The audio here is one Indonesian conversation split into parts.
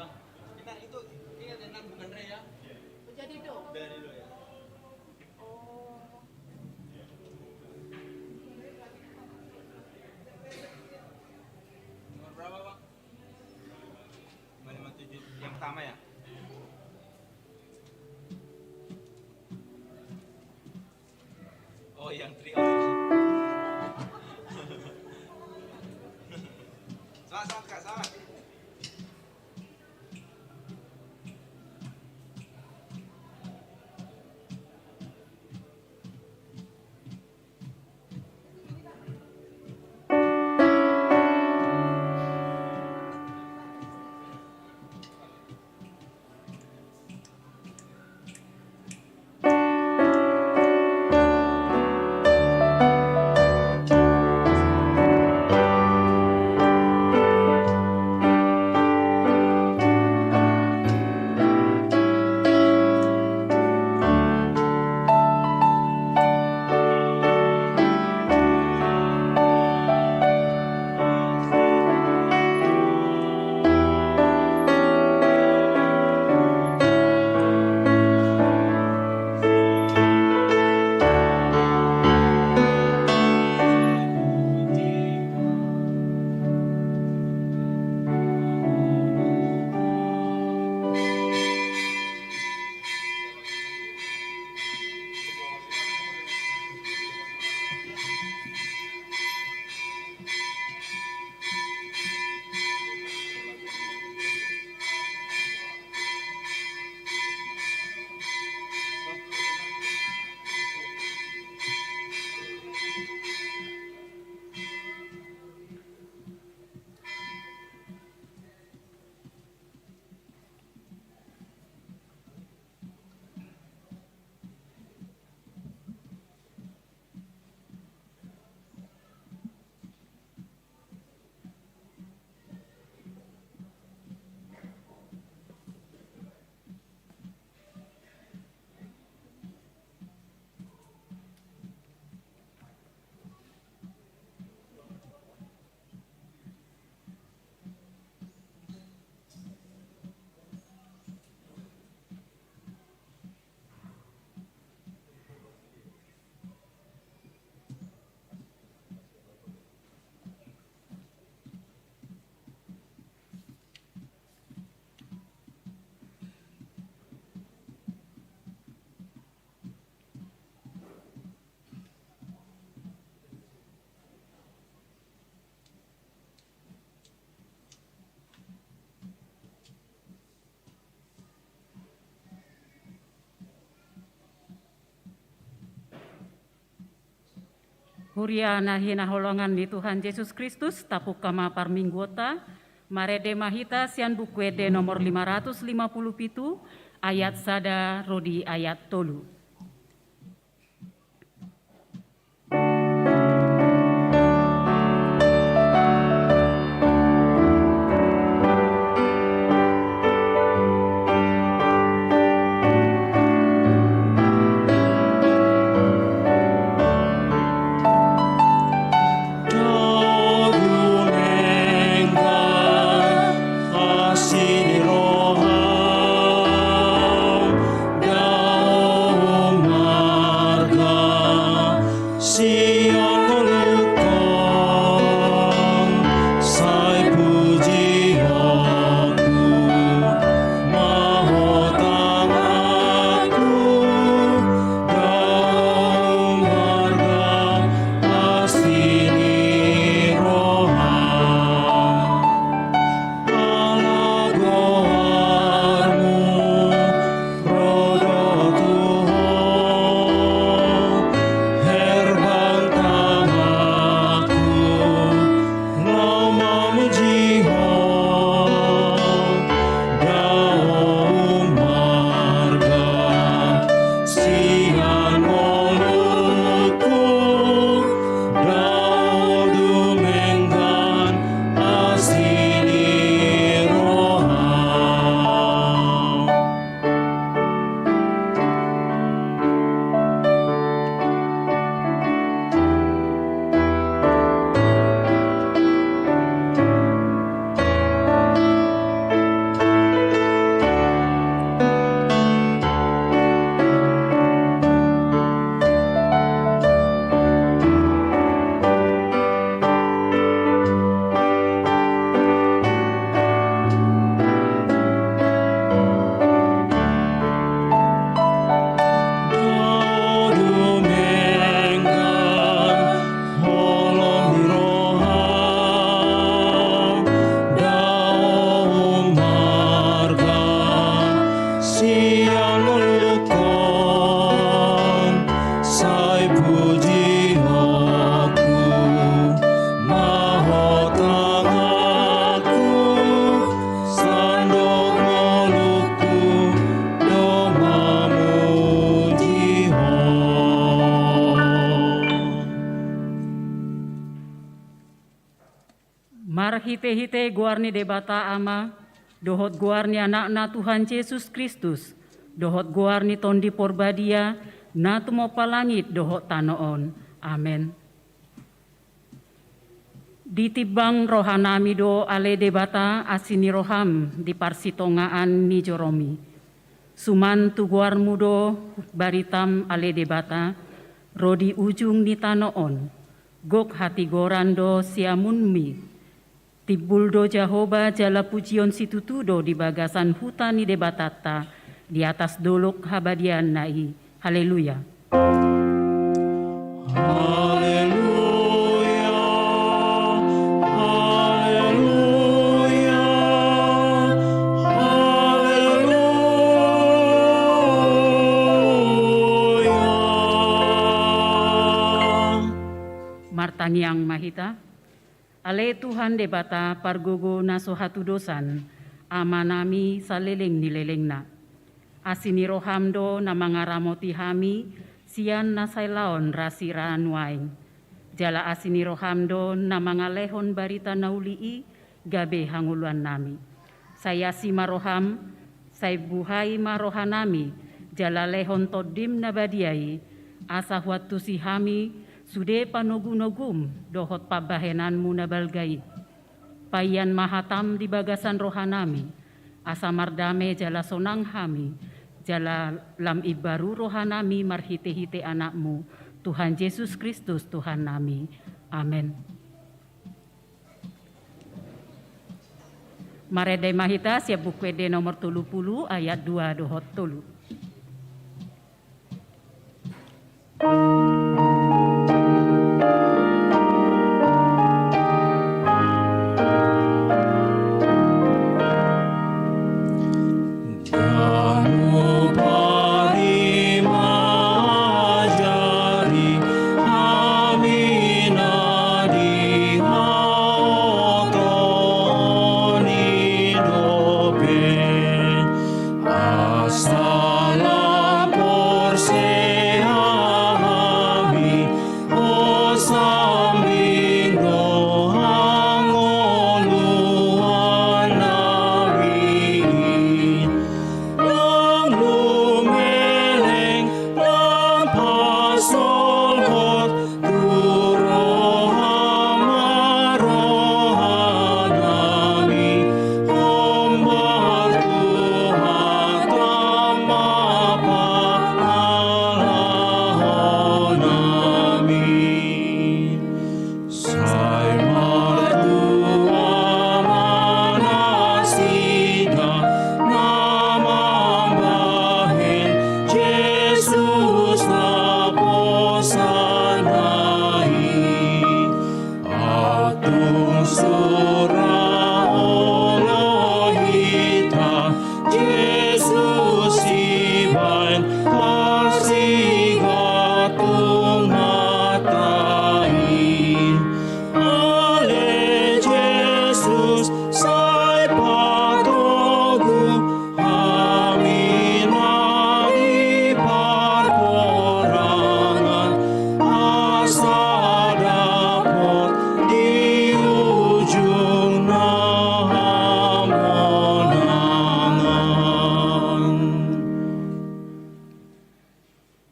Kita itu ingat ya, bukan Ray ya. Jadi do. Dari do ya. Oh. Nomor berapa, Pak? 557. Yang pertama ya? Oh, yang trio. Selamat, Kak, selamat. Huria nahina holongan ni Tuhan Yesus Kristus tapuk kama parminggota marede mahita sian bukwede nomor 557 ayat sada rodi ayat tolu. Go marhite-hite guarni debata ama, dohot guarni anak-na Tuhan Yesus Kristus, dohot guarni tondi porbadia, na tumo palangit dohot tanoon. Amen. Ditibang rohanami do ale debata asini roham di parsitongaan ni joromi. Suman tuguar mudo baritam ale debata, rodi ujung ni tanoon, gok hati gorando siamunmi, tibuldo Jahoba jala pujion situtudo di bagasan hutan ni debatata, di atas dolok habadian nai. Haleluya. Haleluya. Haleluya. Haleluya. Martangiang mahita, ale Tuhan debata pargogo naso hatu dosan, amanami saleleng nileleng na. Asini rohamdo na mga ramoti hami, siyan na saylaon rasiran waing. Jala asini rohamdo na mga lehon barita naulii, gabe hanguluan nami. Saya si maroham, say buhay marohanami, jala lehon todim na badiay, asa huatu si hami, sude panugunogum, dohot pabahenanmu na balgay. Payan mahatam di bagasan rohanami, asa mardame jala sonang hami, jala lam ibaru rohanami marhite-hite anakmu, Tuhan Yesus Kristus Tuhan nami. Amen. Marede mahita siap bukwede nomor 30 ayat 2 dohot tulu.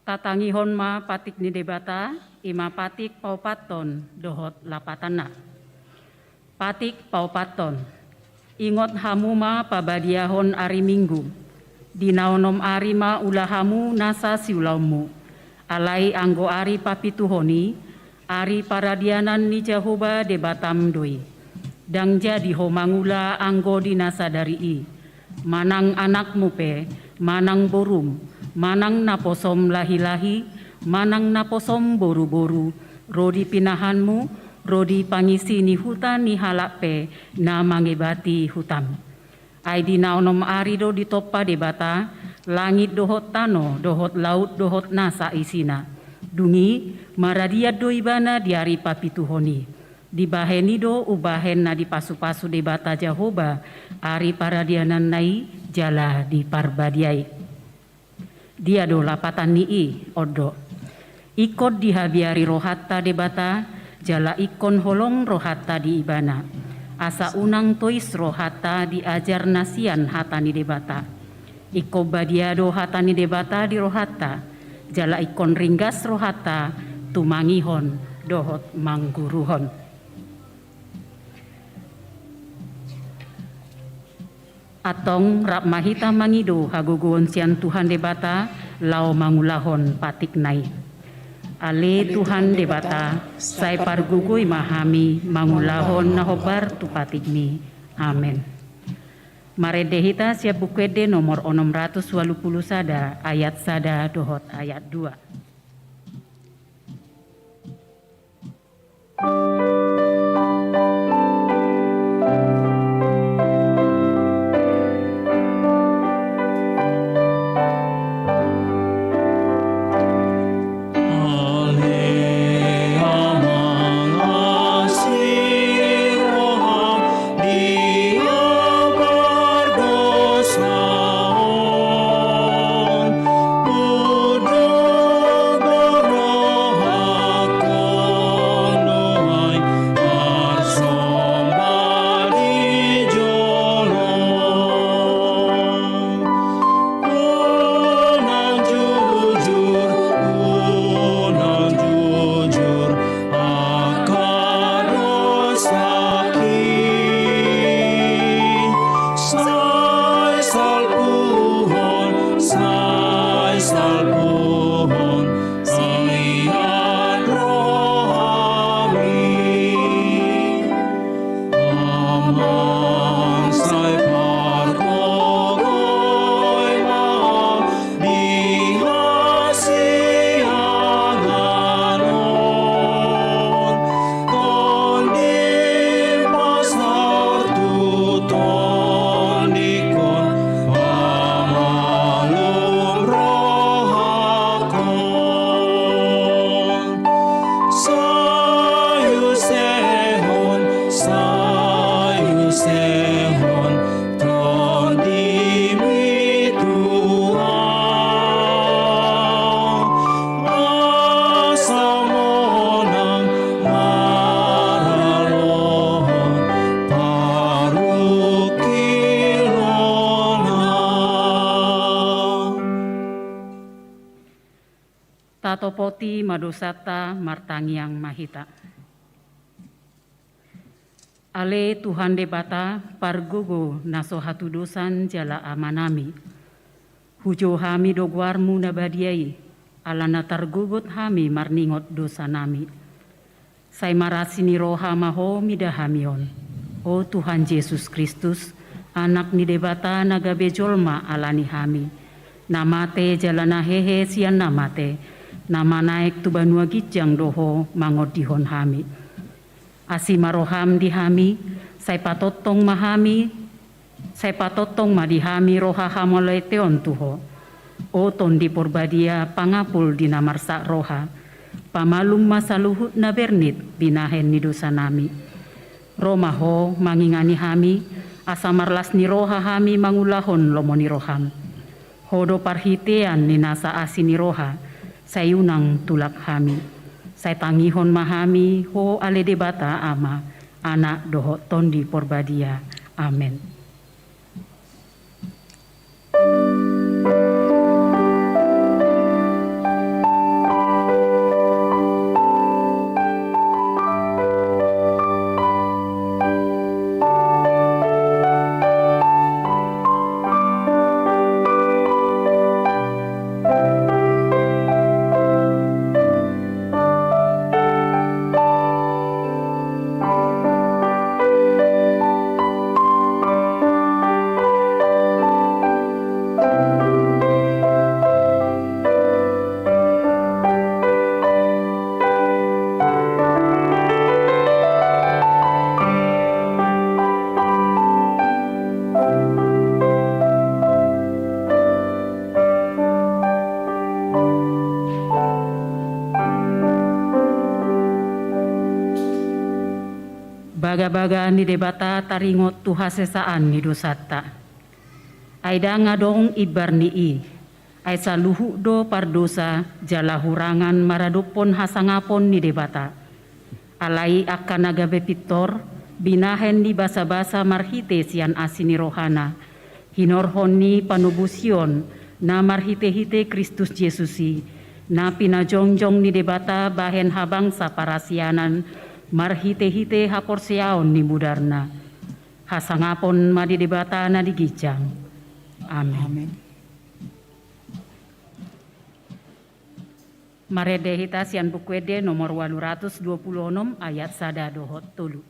Tatangihon ma patik ni debata, ima patik paupaton dohot lapatana. Patik paupaton, ingot hamu ma pabadiahon ari minggu, dinaonom ari ma ulahamu nasa siulaumu, alai anggo ari papituhoni, ari paradianan ni Jahoba debatam doi. Dang jadi homangula anggo dinasa dari i, manang anakmu pe, manang borum, manang naposom lahi-lahi, manang naposom boru-boru, rodi pinahanmu, rodi pangisi ni hutan ni halape na mangebati hutam. Ai dinaonom arido ditopa debata, langit dohot tano, dohot laut dohot nasa isina. Dungi maradia doibana diari papituhoni. Dibaheni do ubahen na dipasu-pasu debata Jahoba, ari paradianan nai jala di parbadiai. Dia do lapatan nii odo. Ikot dihabiari rohata debata, jala ikon holong rohata di ibana. asa unang tois rohata diajar nasian hatani debata. Iko badiado hatani debata di rohata, jala ikon ringgas rohata tumangihon dohot mangguruhon. Atong rap mahita mangido hagogoon sian Tuhan debata lao mangulahon patik nai. Ale Tuhan debata sai pargugoy mahami mangulahon nahobar tu patik mi. Amen. Maredehita siap bukwede nomor 680 sada ayat sada dohot ayat 2. Tatopoti madosata martangiang mahita. Ale Tuhan debata pargogo naso hatu dosan jala amanami. Hujo hami dogwarmu nabadiai, alana targugut hami marningot dosa nami. Sai marasini roha maho midahamion. O Tuhan Yesus Kristus, anak ni debata nagabe jolma alani hami. Namate jalana hehe sian namate. Nama naik tu banua gijang doho mangodihon hami. Asimaroham dihami, sai patotong mahami, sai patotong madihami roha hamolai teon tuho. O tondi porbadia pangapul dina marsa roha, pamalum masaluhut na bernit binahen ni dosa nami. Romaho mangingani hami, asamarlas ni roha hami mangulahon lomoni roham. Hodo parhitean ni nasa asini roha, sayunang tulak hami. Say tangihon mahami ho ale debata ama anak doho tondi porbadia. Amen. Baga-baga ni debata taringot tuha sesaan ni dosata. Aida ngadong ibar ni i. Ay saluhu do pardosa jala hurangan maradupon hasangapon ni debata. Alai akan agabe pitor binahen di basa-basa marhite sian asini rohana, hinorhoni panubusion na marhite-hite Kristus Yesusi, na pinajongjong ni debata bahen habang sa parasianan, marhite-hite haporseaon ni mudarna, hasangapon madidebata na digijang. Amen. Marede hita sian bukwede nomor 826 ayat sada dohot tulu.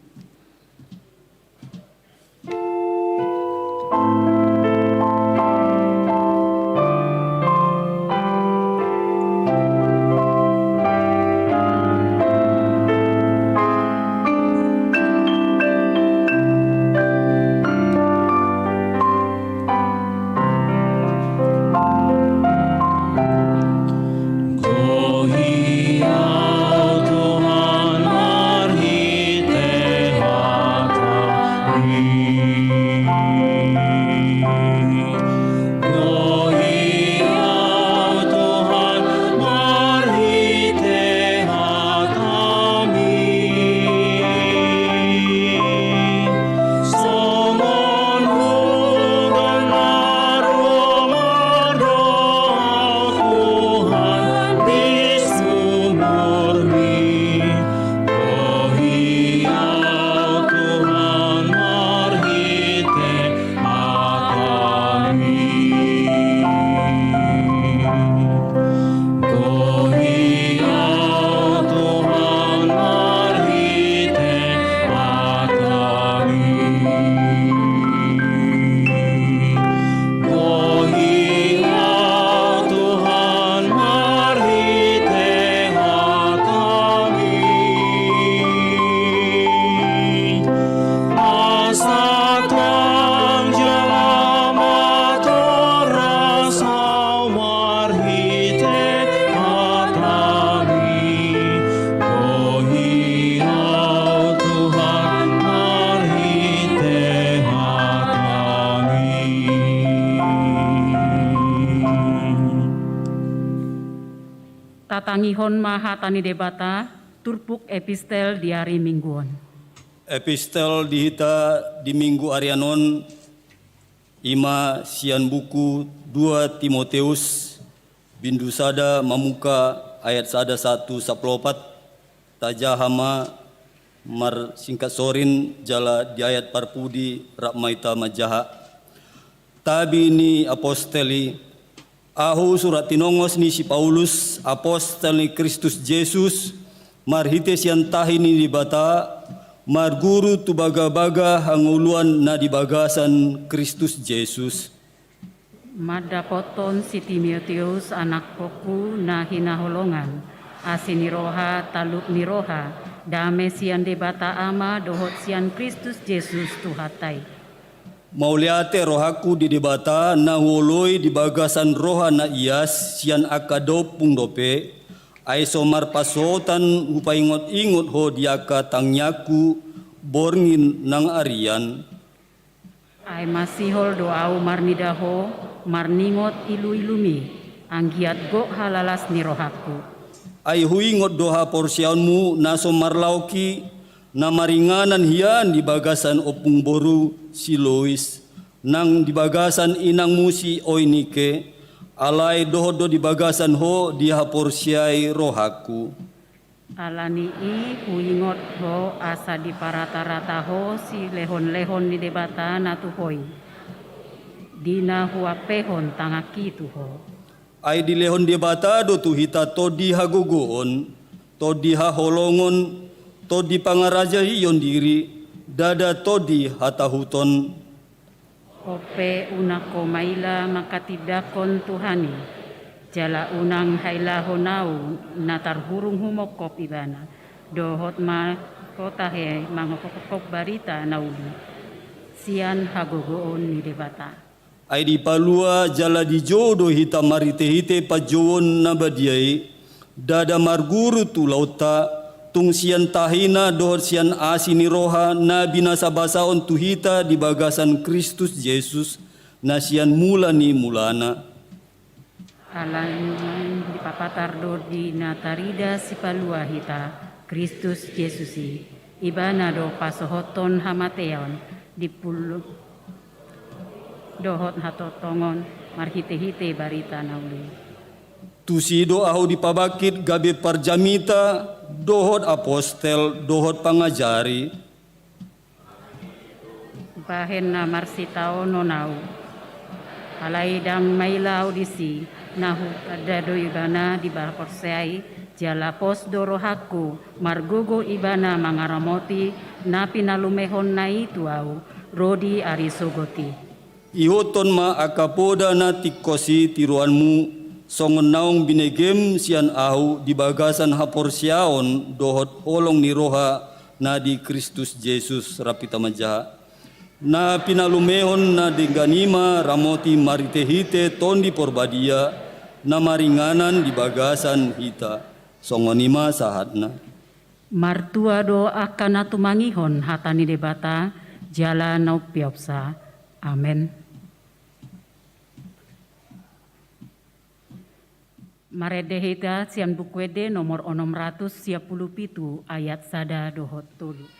Tatangihon mahatani debata, turpuk epistel di hari mingguan. Epistel dihita di minggu arianon, ima sian buku 2 Timoteus, bindu sada mamuka ayat sada 1 saplopat, tajahama mar singkat sorin jala di ayat parpudi rakmaita majaha. Tabi ni aposteli, ahu surat tinongos ni si Paulus, apostel ni Kristus Yesus, marhite sian tahini di bata, marguru tu baga-baga hanguluan na di bagasan Kristus Yesus. Madapoton si Timoteus anak poku na hinaholongan, asini roha taluk ni roha, dame sian debata ama dohot sian Kristus Yesus tuhatai. Mauliate rohaku di debata na woloi di bagasan roha na ias sian akadopung dope, ay somar pasotan upaingot-ingot ho diaka tangyaku borngin nang arian. Ay masihol doau marnidaho, marningot ilu-ilumi, anggiat go halalas ni rohaku. Ay huingot doha porsiaunmu na somar lauki, na maringanan hian di bagasan opung boru si Lois, nang di bagasan inangmu si Oinike, alai dohodo di bagasan ho dia porsiai rohaku. Alani i huingot ho asa di parata-rata ho si lehon-lehon di debata natuhoi. Dina huapehon tangaki tuho. Ai di lehon debata do tu hita to di hagogoon, to di haholongon, to di pangaraja hiyon diri, dada to di hatahuton. Ope unako maila makatidakon Tuhani, jala unang haila honau natar hurung humokop ibana, dohot ma kotahe mangokokok barita nauli, sian hagogoon ni debata. Ai di palua jala di jodo hita marite-hite pajowon nabadiai, dada marguru tu lauta, tung sian tahina dohot sian asini roha na binasa basaon tuhita di bagasan Kristus Yesus na sian mulani mulana. Alan di papatar do di natarida si palua hita Kristus Yesusi ibana do pasohoton hamateon dipulu dohot hatotongon marhite-hite barita nauli. Tusido ahu dipabakit gabe parjamita dohot apostel dohot pangajari. Bahenna marsitao nonau alai dang maila audisi nahu kadado ibana di bahaporseai jala pos dorohaku margogo ibana mangaramoti napi nalumehon nai tuau rodi arisogoti. Ihoton ma akapoda na tikosi tiruanmu songon naong binegem sian ahu di bagasan haporsiaon dohot olong ni roha na di Kristus Yesus rapita majaha. Na pinalumehon na dengganima ramoti maritehite tondi porbadia na maringanan di bagasan hita songonima sahatna. Martua do akan atumangihon hatani debata jala naupiopsa. Amen. Maredehita sian bukwede nomor 637 ayat sada dohot tulu.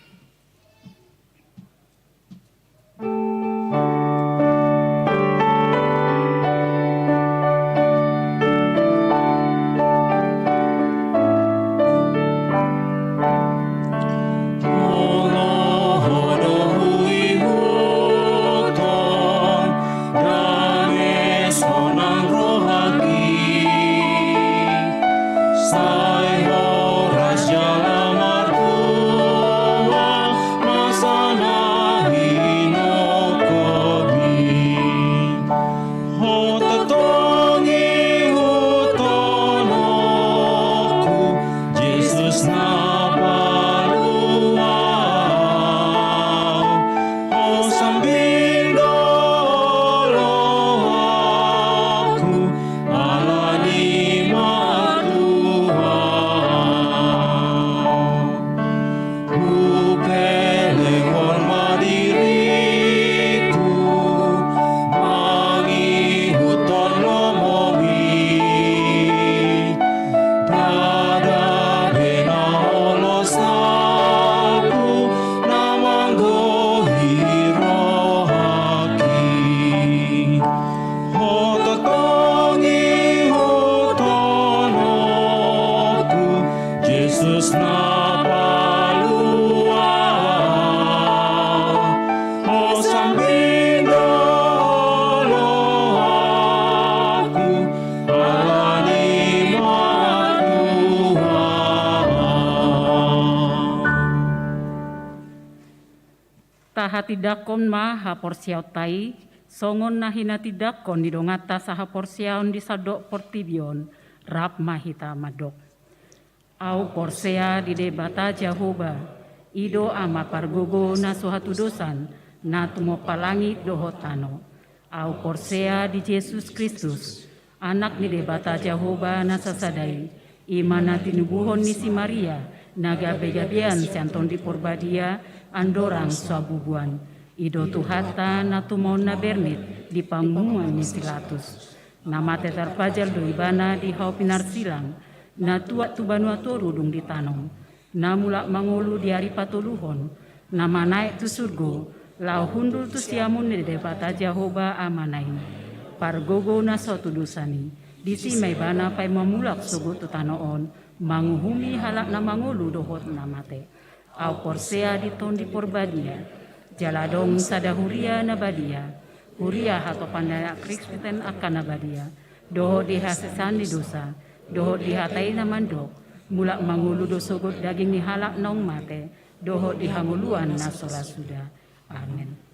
Tidakon ma haporsiautai songon nahina tidakon didongata sahaporsiaon di sadok portibion rap mahita madok. Au porsea di debata Jahoba ido ama pargogo na suhatu dosan na tumo palangi dohotano. Au porsea di Yesus Kristus anak ni debata Jahoba na sasadai imana tinubuhon ni si Maria naga begabian santon di porbadia andorang suabubuan ido tuhata natumon na bernit di pangmungan ni Pilatus namate tarpajal do ibana di hau pinar silang na tuat tubanu atoru dung ditanong na mulak mangulu di hari patuluhon nama naik tu surgo lau hundul tu siamun ni debata Jahoba amanain pargogo na sotu dosani disi may bana pay mamulak sugot tu tanoon manguhumi halak na mangulu dohot namate. Au porsea di ton di porbadia, jaladong sadahuria nabadia, huria hato pandaya Kristen akan nabadia, doho dihasesan di dosa, doho dihatai namandok, mulak mangulu dosogot daging ni halak nong mate, doho dihanguluan nasola sudah. Amin.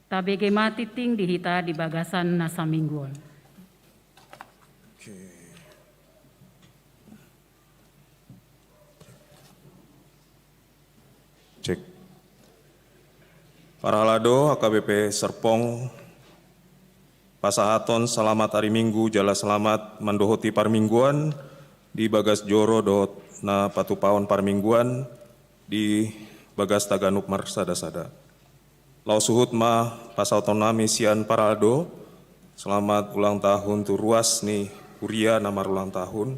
Tabege mati ting dihita di bagasan nasa mingguan. Cek. Para halado HKBP Serpong, pasahaton selamat hari Minggu, jala selamat mendohoti parmingguan di bagas joro dohot na patupaon parmingguan di bagas Taganuk Marsada-sada. Lau suhut ma pasautonami sian paraldo. Selamat ulang tahun tu ruas nih kuria na marulang tahun.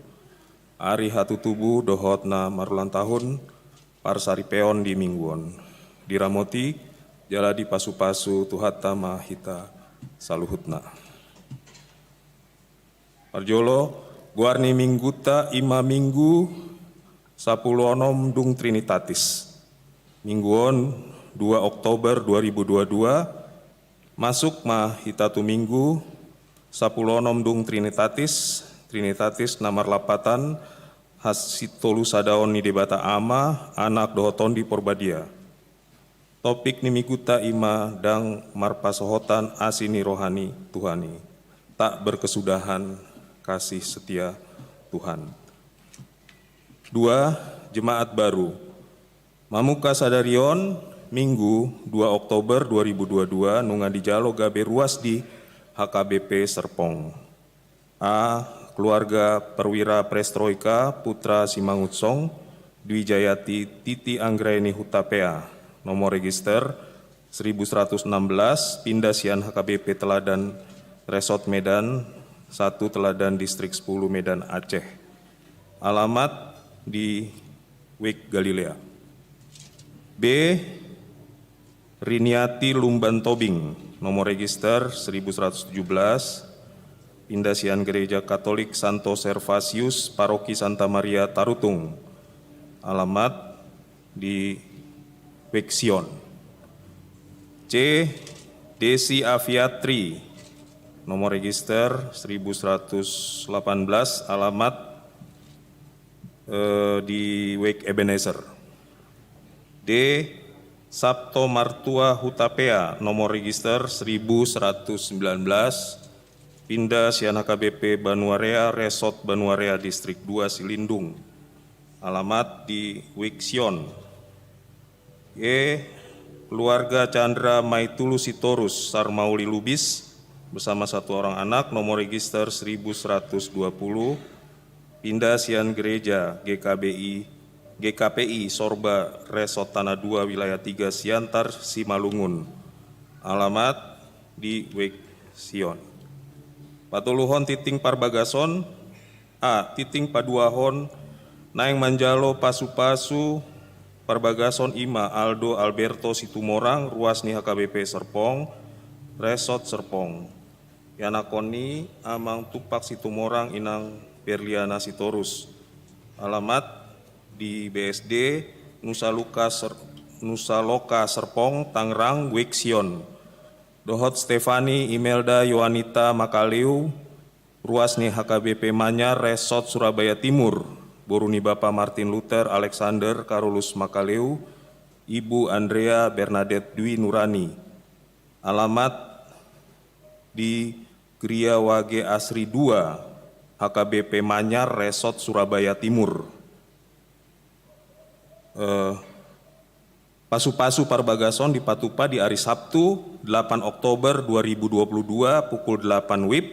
Ari hatu tubuh dohot na marulang tahun. Parsari peon di mingguon. Diramoti jaladi pasu-pasu tuhata mahita saluhutna. Parjolo guarni mingguta ima minggu 10 dung Trinitatis. Mingguon 2 Oktober 2022 masuk mahita tu minggu 10 dung Trinitatis namar lapatan hasitolu sadaon ni debata ama anak dohoton di porbadia. Topik ni miguta ima dang marpasohotan asini rohani Tuhani. Tak berkesudahan kasih setia Tuhan. 2. Jemaat baru. Mamuka sadarion Minggu 2 Oktober 2022 nunga dijalo gabe ruas di HKBP Serpong. A. Keluarga Perwira Prestroika Putra Simangutsong Dwi Jayati Titi Anggraini Hutapea. Nomor register 1116 pindah sian HKBP Teladan Resort Medan 1 Teladan Distrik 10 Medan Aceh. Alamat di Wik Galilea. B. Riniati Lumban Tobing, nomor register 1117, Pindasian Gereja Katolik Santo Servasius, Paroki Santa Maria Tarutung, alamat di Weksion. C. Desi Aviatri, nomor register 1118, alamat di Wek Ebenezer. D. Sabto Martua Hutapea, nomor register 1119, pindah sian HKBP Banuarea Resort Banuarea Distrik 2 Silindung, alamat di Wiksion. E. Keluarga Chandra Maitulu Sitorus Sarmauli Lubis bersama 1 orang anak, nomor register 1120, pindah sian Gereja GKPI Sorba Resort Tanah 2 Wilayah 3 Siantar Simalungun, alamat di Weksion. Patuluhon titing parbagason. A. Titing paduahon naeng manjalo pasu-pasu parbagason ima Aldo Alberto Situmorang ruas ni HKBP Serpong Resort Serpong. Yanakoni amang tupak Situmorang inang Berliana Sitorus, alamat di BSD Nusa Loka Serpong Tangerang Weksion. Dohot Stefani Imelda Yohanita Makaliu ruas ni HKBP Manyar Resort Surabaya Timur. Boruni Bapak Martin Luther Alexander Karolus Makaliu, Ibu Andrea Bernadette Dwi Nurani, alamat di Gria Wage Asri 2 HKBP Manyar Resort Surabaya Timur. Pasu-pasu parbagason di Patupa di hari Sabtu 8 Oktober 2022 pukul 8 WIB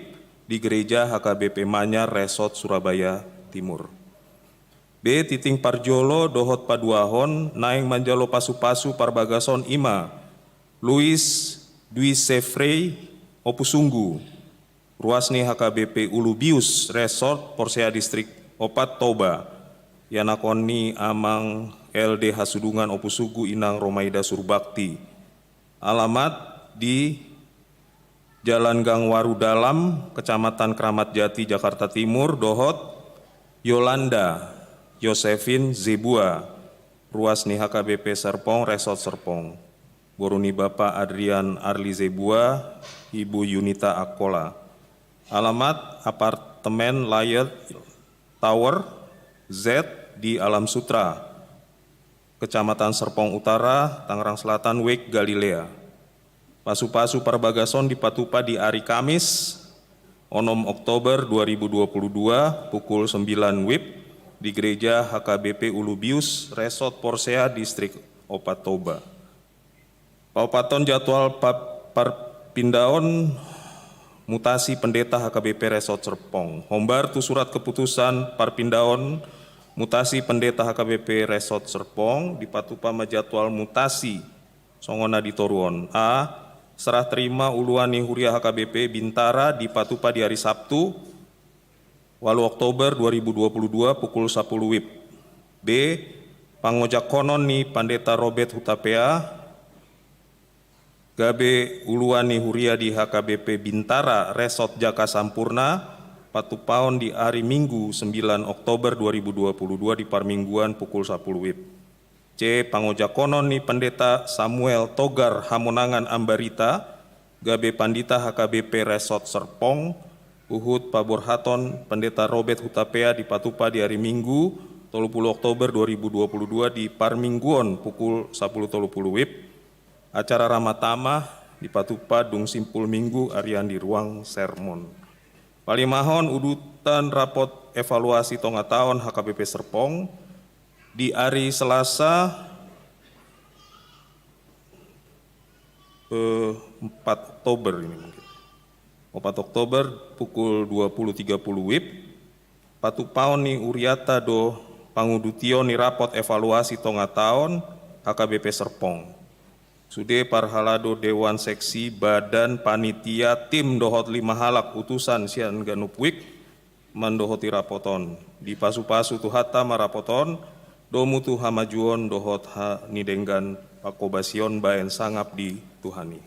di Gereja HKBP Manyar Resort Surabaya Timur. B. Titing Parjolo Dohot Paduahon naeng manjalo pasu-pasu parbagason ima Luis Dwi Sefrey Opusunggu ruasni HKBP Ulubius Resort Porsea Distrik Opat Toba. Yanakoni amang LD Hasudungan Opusugu Inang Romaida Surbakti, alamat di Jalan Gangwaru Dalam, Kecamatan Kramat Jati, Jakarta Timur. Dohot Yolanda Yosefin Zebua ruas ni HKBP Serpong Resort Serpong. Boruni Bapak Adrian Arli Zebua, Ibu Yunita Akola, alamat apartemen Layet Tower Z di Alam Sutra, Kecamatan Serpong Utara, Tangerang Selatan, Wek Galilea. Pasu-pasu parbagason di Patupa di hari Kamis 6 Oktober 2022 pukul 9 WIB di Gereja HKBP Ulubius Resort Porsea Distrik Opat Toba. Paupaton jadwal perpindahan mutasi pendeta HKBP Resort Serpong. Hombar tu surat keputusan perpindahan mutasi pendeta HKBP Resort Serpong di Patupa majadwal mutasi songona ditoruon. A. Serah terima uluani huria HKBP Bintara di Patupa di hari Sabtu 8 Oktober 2022 pukul 10 WIB. B. Pangojak konon ni Pandeta Robert Hutapea gabe uluani huria di HKBP Bintara Resort Jaka Sampurna Patupaon di hari Minggu 9 Oktober 2022 di Parmingguan pukul 10 WIB. C. Pangojak konon ni Pendeta Samuel Togar Hamonangan Ambarita gabe Pandita HKBP Resort Serpong Uhud Paborhaton Pendeta Robert Hutapea di Patupa di hari Minggu 30 Oktober 2022 di Parmingguan pukul 10.30 WIB. Acara Ramatama di Patupa Dung Simpul Minggu Arian di ruang sermon. Palimahon udutan rapot evaluasi tonga tahun HKBP Serpong di hari Selasa 4 Oktober ini mungkin. 4 Oktober pukul 20.30 WIB. Patupaon ni Uriata do pangudutio ni rapot evaluasi tonga tahun HKBP Serpong. Sude parhalado Dewan Seksi Badan Panitia Tim dohot 5 halak utusan sian ganupwik mandohoti rapoton. Di pasu-pasu tuhata marapoton domu tu hamajuon dohot ha nidenggan pakobasion baen sangap di Tuhani.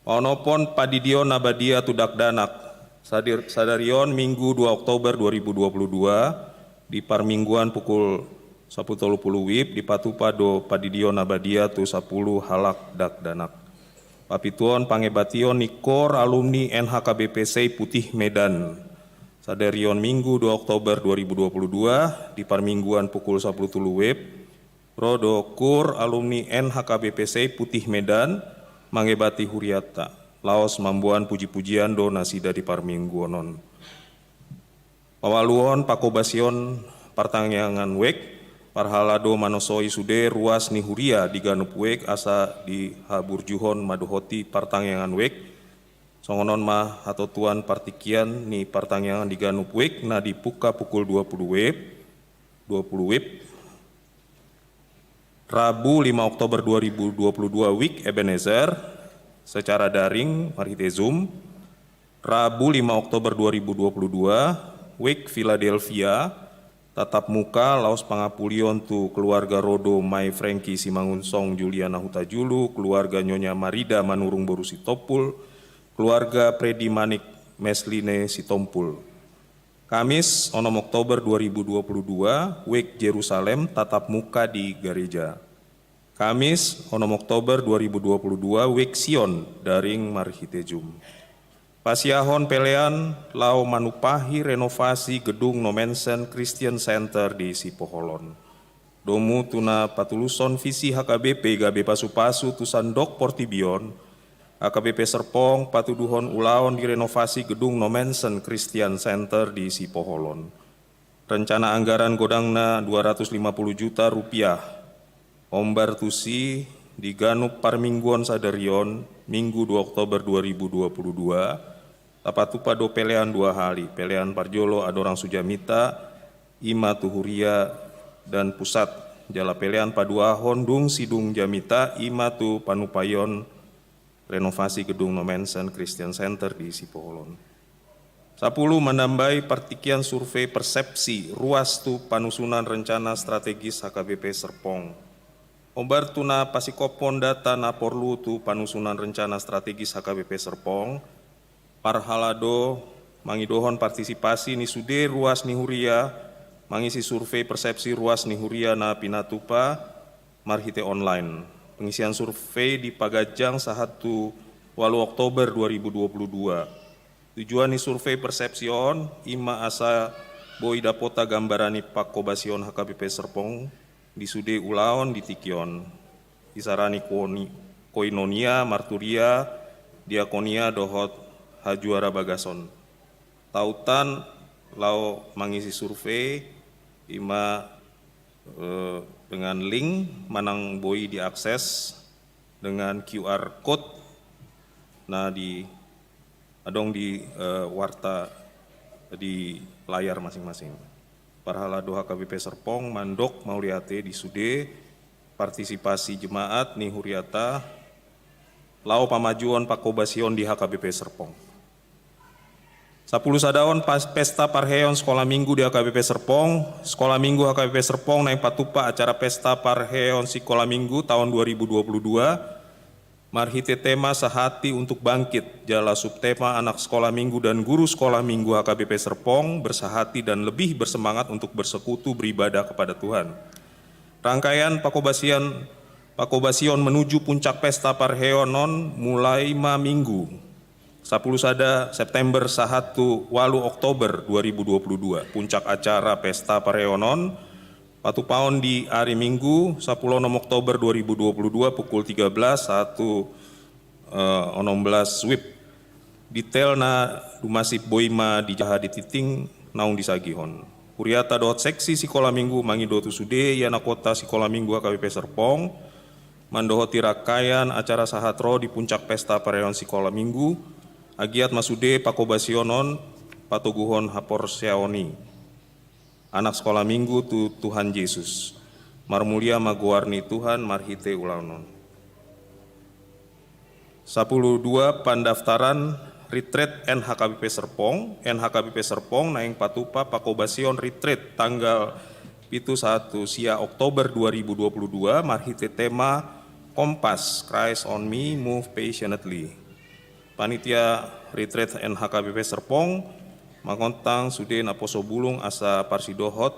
Onopon padidion nabadia tudak danak sadarion Minggu 2 Oktober 2022 di Parmingguan pukul 10.30 WIB di Patupa do padidion nabadia tu 10 halak dak danak. Papituon pangebation nikor alumni NHKBPC Putih Medan. Sadarion Minggu 2 Oktober 2022 di Parmingguan pukul 10.30 WIB. Rodo kur alumni NHKBPC Putih Medan mangebati huriata. Laos mambuan puji-pujian do nasida di Parmingguanon. Pawaluon pakobasion partangyangan wek. Parhalado manosoi sude ruas ni huria di ganup wek asa di haburjuhon madohoti partangyangan wek. Songonon mah atau tuan partikian ni partangyangan di ganup wek na dipuka pukul 20 WIB. Rabu 5 Oktober 2022 WIK Ebenezer secara daring marite Zoom. Rabu 5 Oktober 2022 WIK Philadelphia tatap muka laos pangapulion tu keluarga Rodo Mai Franky Simangunsong Juliana Hutajulu, keluarga Nyonya Marida Manurung Boru Sitopul, keluarga Predi Manik Mesline Sitompul. Kamis 6 Oktober 2022 WIK Jerusalem tatap muka di gereja. Kamis 6 Oktober 2022 WIK Sion daring Marhitejum. Pasiahon pelean lau manupahi renovasi gedung Nomensen Christian Center di Sipoholon. Domu tuna patuluson visi HKBP gabe pasu-pasu tusandok Portibion. HKBP Serpong patuduhon ulaon direnovasi gedung Nomensen Christian Center di Sipoholon. Rencana anggaran godangna 250 juta rupiah. Ombar tusi di Ganup Parmingguan Sadarion Minggu 2 Oktober 2022. Tapatupa do pelean 2 hali, pelean Parjolo Adorang Sujamita, Ima Tuhuria dan Pusat. Jala pelean Paduahon Dung Sidung Jamita, Ima tu Panupayon renovasi gedung Nomensen Christian Center di Sipoholon. 10 menambahi partikian survei persepsi ruas tu panusunan rencana strategis HKBP Serpong. Ombar tuna pasikopon data na porlu tu panusunan rencana strategis HKBP Serpong. Parhalado mangidohon partisipasi ni sude ruas ni huria mangisi survei persepsi ruas ni huria na pinatupa marhite online. Pengisian survei di Pagajang 1 Oktober 2022. Tujuan ni survei persepsion ima asa boi dapota gambarani pakobasion HKBP Serpong di sude ulaon di Tikion. Isarani koinonia, marturia, diakonia dohot hajuara bagason. Tautan lau mangisi survei ima dengan link manang boi diakses dengan QR code nah di adong di warta di layar masing-masing. Parhalado HKBP Serpong mandok mauliate di sude partisipasi jemaat nih huriata lau pamajuan pakobasion di HKBP Serpong. 10 sadaon pas pesta parheon sekolah minggu di HKBP Serpong, sekolah minggu HKBP Serpong naik patupa acara pesta parheon sekolah minggu tahun 2022, marhite tema sehati untuk bangkit, jala subtema anak sekolah minggu dan guru sekolah minggu HKBP Serpong bersahati dan lebih bersemangat untuk bersekutu beribadah kepada Tuhan. Rangkaian pakobasion menuju puncak pesta parheonon mulai minggu 10 sada September 1 walu Oktober 2022. Puncak acara pesta parheonon patupaon di hari Minggu 10 Oktober 2022 pukul 13 1 16 WIB. Detail na dumasip boima di jaha di titing naung disagihon. Huriata dot seksi sekolah minggu mangido tu sude yana kota sekolah minggu HKBP Serpong mandohoti rakayan acara sahatro di puncak pesta parheon sekolah minggu agiat masude pakobasionon patoguhon hapor seaoni anak sekolah minggu tu Tuhan Yesus marmulia maguarni Tuhan marhite ulaunon. 12 pendaftaran retreat NHKBP Serpong naing patupa pakobasion retreat tanggal 1 sia Oktober 2022 marhite tema Kompas Christ on me move passionately. Panitia retreat NHKBP Serpong mangontang sude naposo bulung asa parsidohot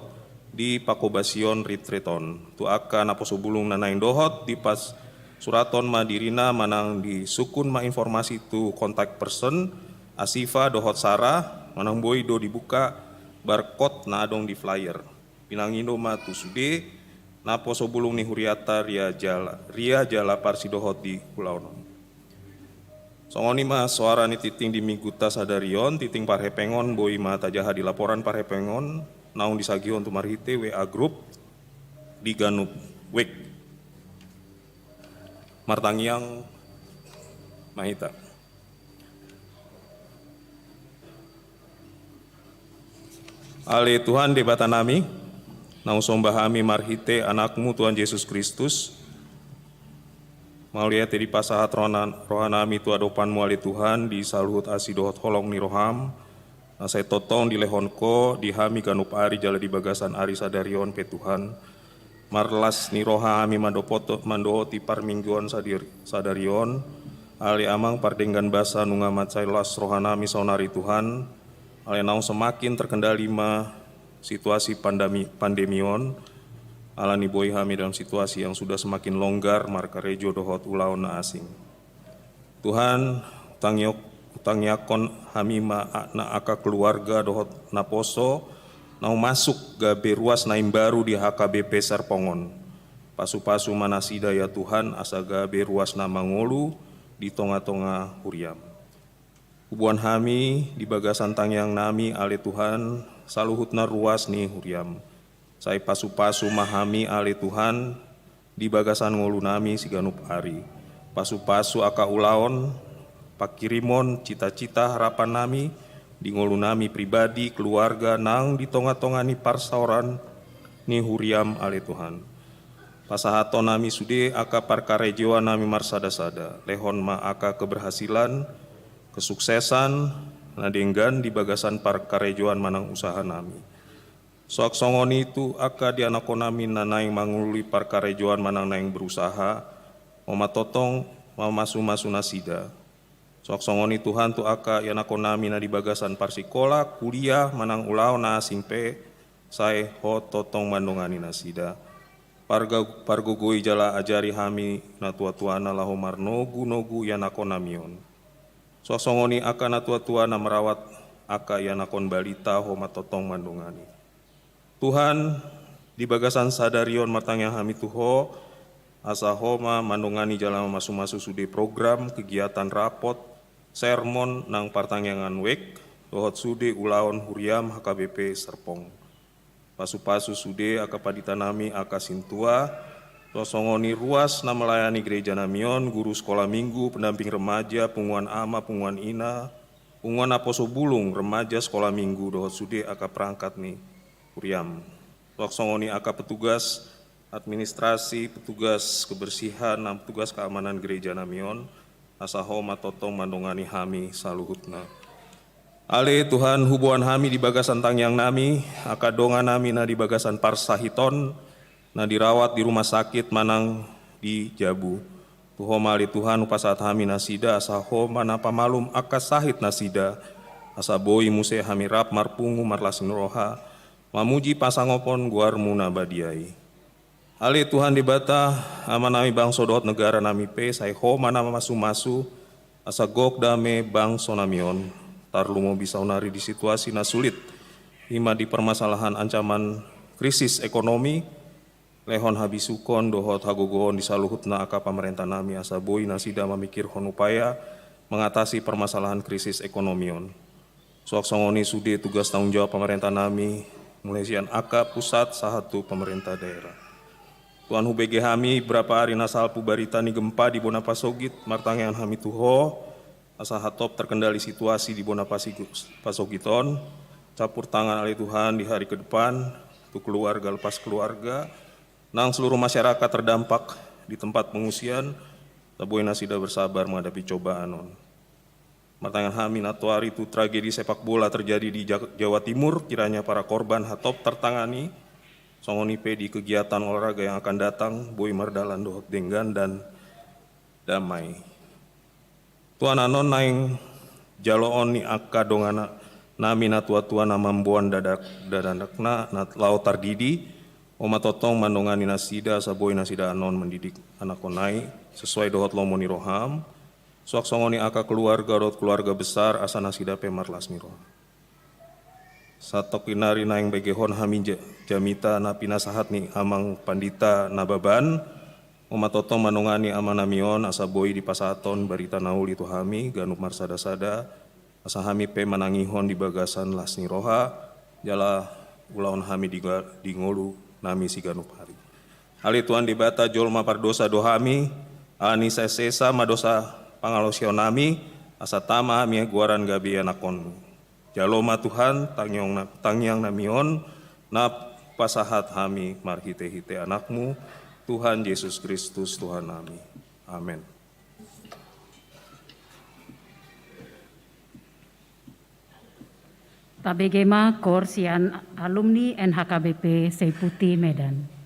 di pakobasion retreaton. Tu aka naposo bulung nanaing dohot di pas suraton madirina manang di sukun ma informasi tu kontak person asifa dohot Sarah manang boy do dibuka barcode na adong di flyer. Pinangindo ma tu sude naposo bulung ni huriata ria jala parsidohot di pulau. Songoni ma suara ni titing di miguta sadarion, titing parhepengon boi ma tajaha di laporan parhepengon, naung disagion tu marhite WA group di Ganup Wek. Martangiang mahita. Ale Tuhan debata nami, naung sombahami marhite anakmu Tuhan Yesus Kristus, maulia tedi pasahat rohanami tu adopan muali Tuhan di saluhut asidohot holong ni roham nasai totong di lehonko di hami ganup ari jala di bagasan ari sadarion pe Tuhan marlas ni rohami mandohoti parmingguan sadarion ali amang pardenggan basa nungamat sailas rohanami saunari Tuhan ali naung semakin terkendali ma situasi pandemion alani boy hami dalam situasi yang sudah semakin longgar marka rejo dohot ulaon na asing. Tuhan utangyakon hami ma na aka keluarga dohot naposo nau masuk gabe ruas naim baru di HKBP Serpongon. Pasu-pasu manasida ya Tuhan asa gabe ruas na mangolu di tonga-tonga huriam. Hubuan hami di bagasan tangyang nami ale Tuhan saluhutna ruas ni huriam. Saya pasu-pasu mahami ale Tuhan di bagasan ngolu nami si ganup ari. Pasu-pasu aka ulaon, pakirimon cita-cita harapan nami di ngolu nami pribadi, keluarga nang di tonga-tonga ni parsauran ni huriam ale Tuhan. Pasahato nami sude aka parkarejoan nami marsada-sada. Lehon ma aka keberhasilan, kesuksesan, nadenggan di bagasan parkarejoan manang usaha nami. Soak songoni itu aka di anak nami nanaing mangului parkarejoan manang naing berusaha mama totong mama masu nasida. Soak songoni Tuhan tu aka di anak nami na di bagasan parsikola kuliah manang ulau na simpe sai ho totong mandongani nasida. Pargogoi jala ajari hami na tua-tuana laho marnogu ya nakon namion. Soak songoni aka na tua-tuana merawat aka ya nakon balita ho matotong mandongani. Tuhan di bagasan sadarion matangnya hami tuho asa homa mandongani jalan masu-masu sude program kegiatan rapot sermon nang partangyangan wek dohot sude ulaon huriam HKBP Serpong. Pasu-pasu sude aka padita nami aka sintua tosongoni ruas na melayani gereja namion guru sekolah minggu pendamping remaja punguan ama punguan ina punguan aposo bulung remaja sekolah minggu dohot sude aka perangkat nih Huriam. Waksongoni aka petugas administrasi, petugas kebersihan, petugas keamanan gereja Namion, asaho matotong mandongani hami saluhutna. Ale Tuhan hubungan hami di bagasan tangyang nami, akadonga nami na di bagasan parsahiton, na dirawat di rumah sakit manang di Jabu. Tuho mali Tuhan upasat hami nasida, asaho mana pamalum akasahit nasida, asaboi muse hami rap marpungu marlasin roha, mamuji pasangopon guarmu nabadiai. Ale Tuhan di bata, amanami bang sodot negara nami pe, say ho mana masu-masu, asa gok dame bang sonamion, tarlumo bisa unari di situasi na sulit, hima di permasalahan ancaman krisis ekonomi, lehon habisukon dohot hagogohon di saluhutna aka pemerintah nami, asa boi nasida memikir hon upaya mengatasi permasalahan krisis ekonomion. Suak songoni sude tugas tanggung jawab pemerintah nami, mulai sian aka pusat sahatu pemerintah daerah. Tuhan hubege hami berapa hari nasal pubarita ni gempa di Bona Pasogit, martangean hami tuho, asa hatop terkendali situasi di Bona Pasogiton, capur tangan oleh Tuhan di hari ke depan, tu keluarga lepas keluarga, nang seluruh masyarakat terdampak di tempat pengungsian, tabuai nasida bersabar menghadapi cobaan on. Martangean hami natuari itu tragedi sepak bola terjadi di Jawa Timur, kiranya para korban hatop tertangani, songonipe di kegiatan olahraga yang akan datang, boi mardalan dohot denggan dan damai. Tuan anon naing jaloon ni akka dongana nami na tua-tua nama mbuan dadakna na lau tardidi, oma totong mandongani nasida saboi nasida anon mendidik anak konai sesuai dohot lomoni roham, suak songoni akka keluarga dohot keluarga besar asa nasida pemarlas roham. Satok inari naing begehon hami jamita na pinasahat ni amang pandita nababan, umatotong manungani amanamion asa boi di pasaton barita naul itu hami ganup marsada-sada, asa hami pe manangihon di bagasan lasni roha, jala ulaon hami di ngolu nami si ganup hari. Ali Tuhan di bata jolma pardosa dohami, ani sesa madosa pangalosion nami, asa tama hami guaran gabi anakonmu. Jaloma Tuhan tangyang namion na pasahat hami marhite-hite anakmu, Tuhan Yesus Kristus Tuhan nami. Amin. Tabegema Korsian alumni NHKBP Seiputi Medan.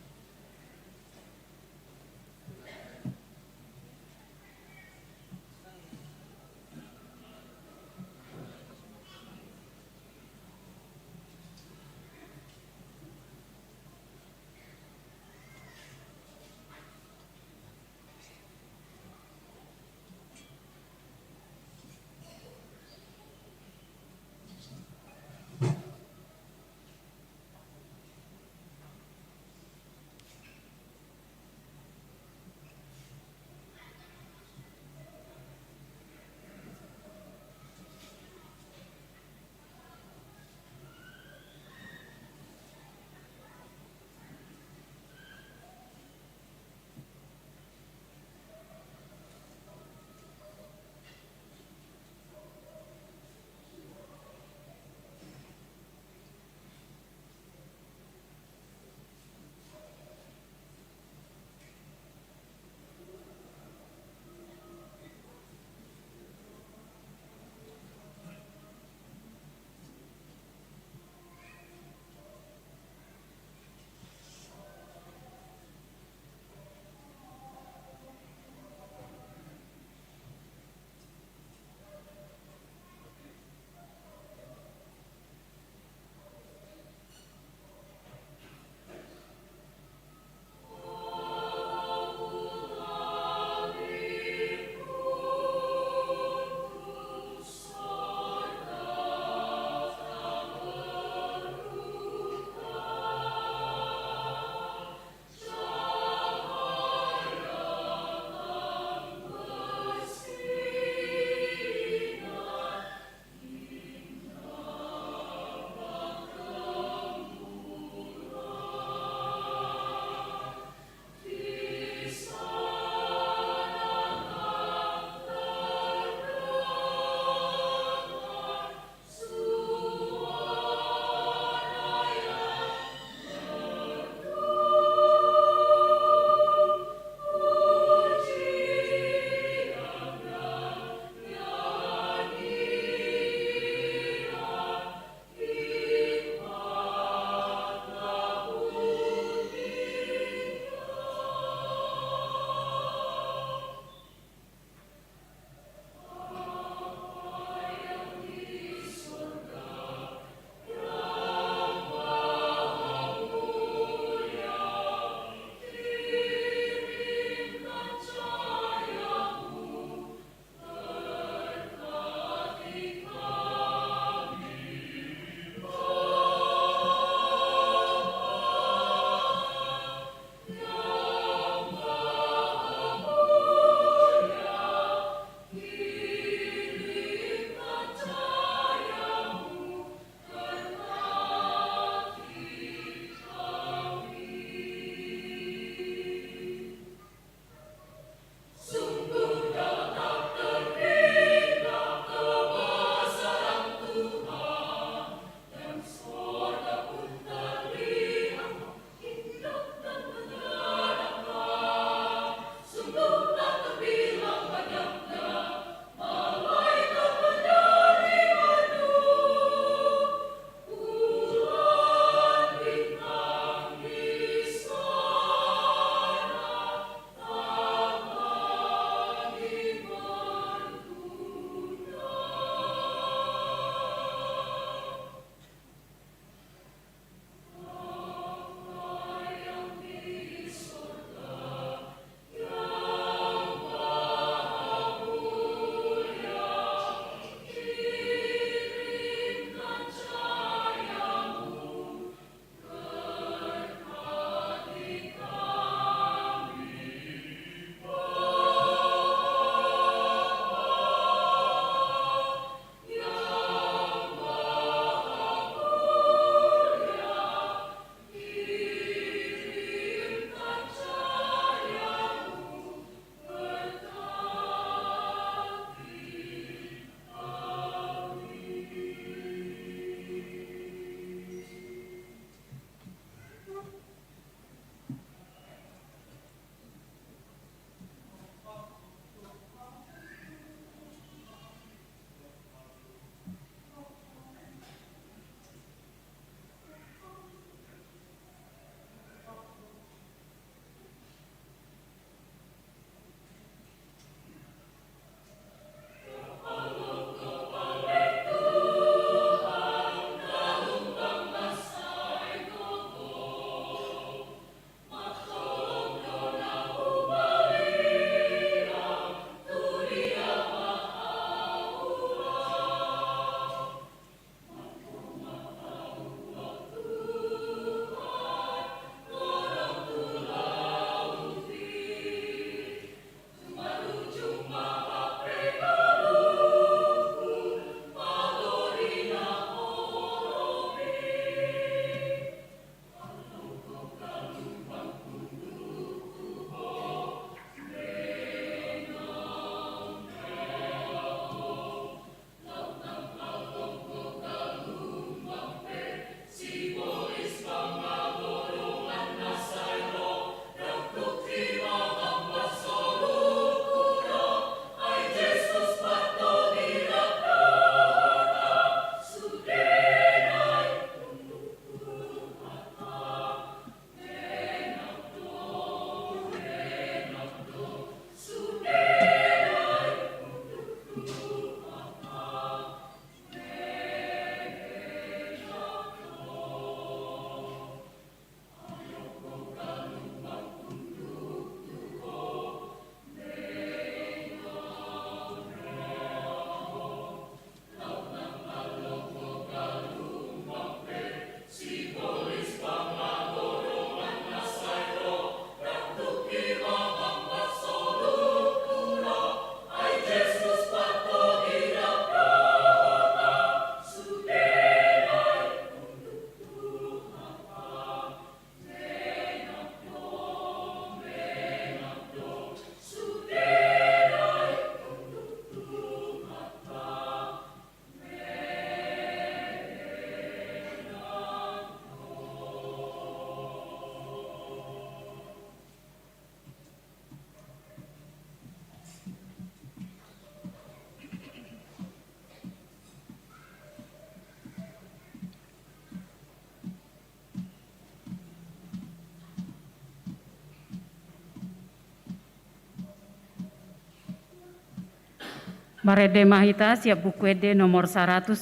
Marede Mahita siap bukuede nomor 114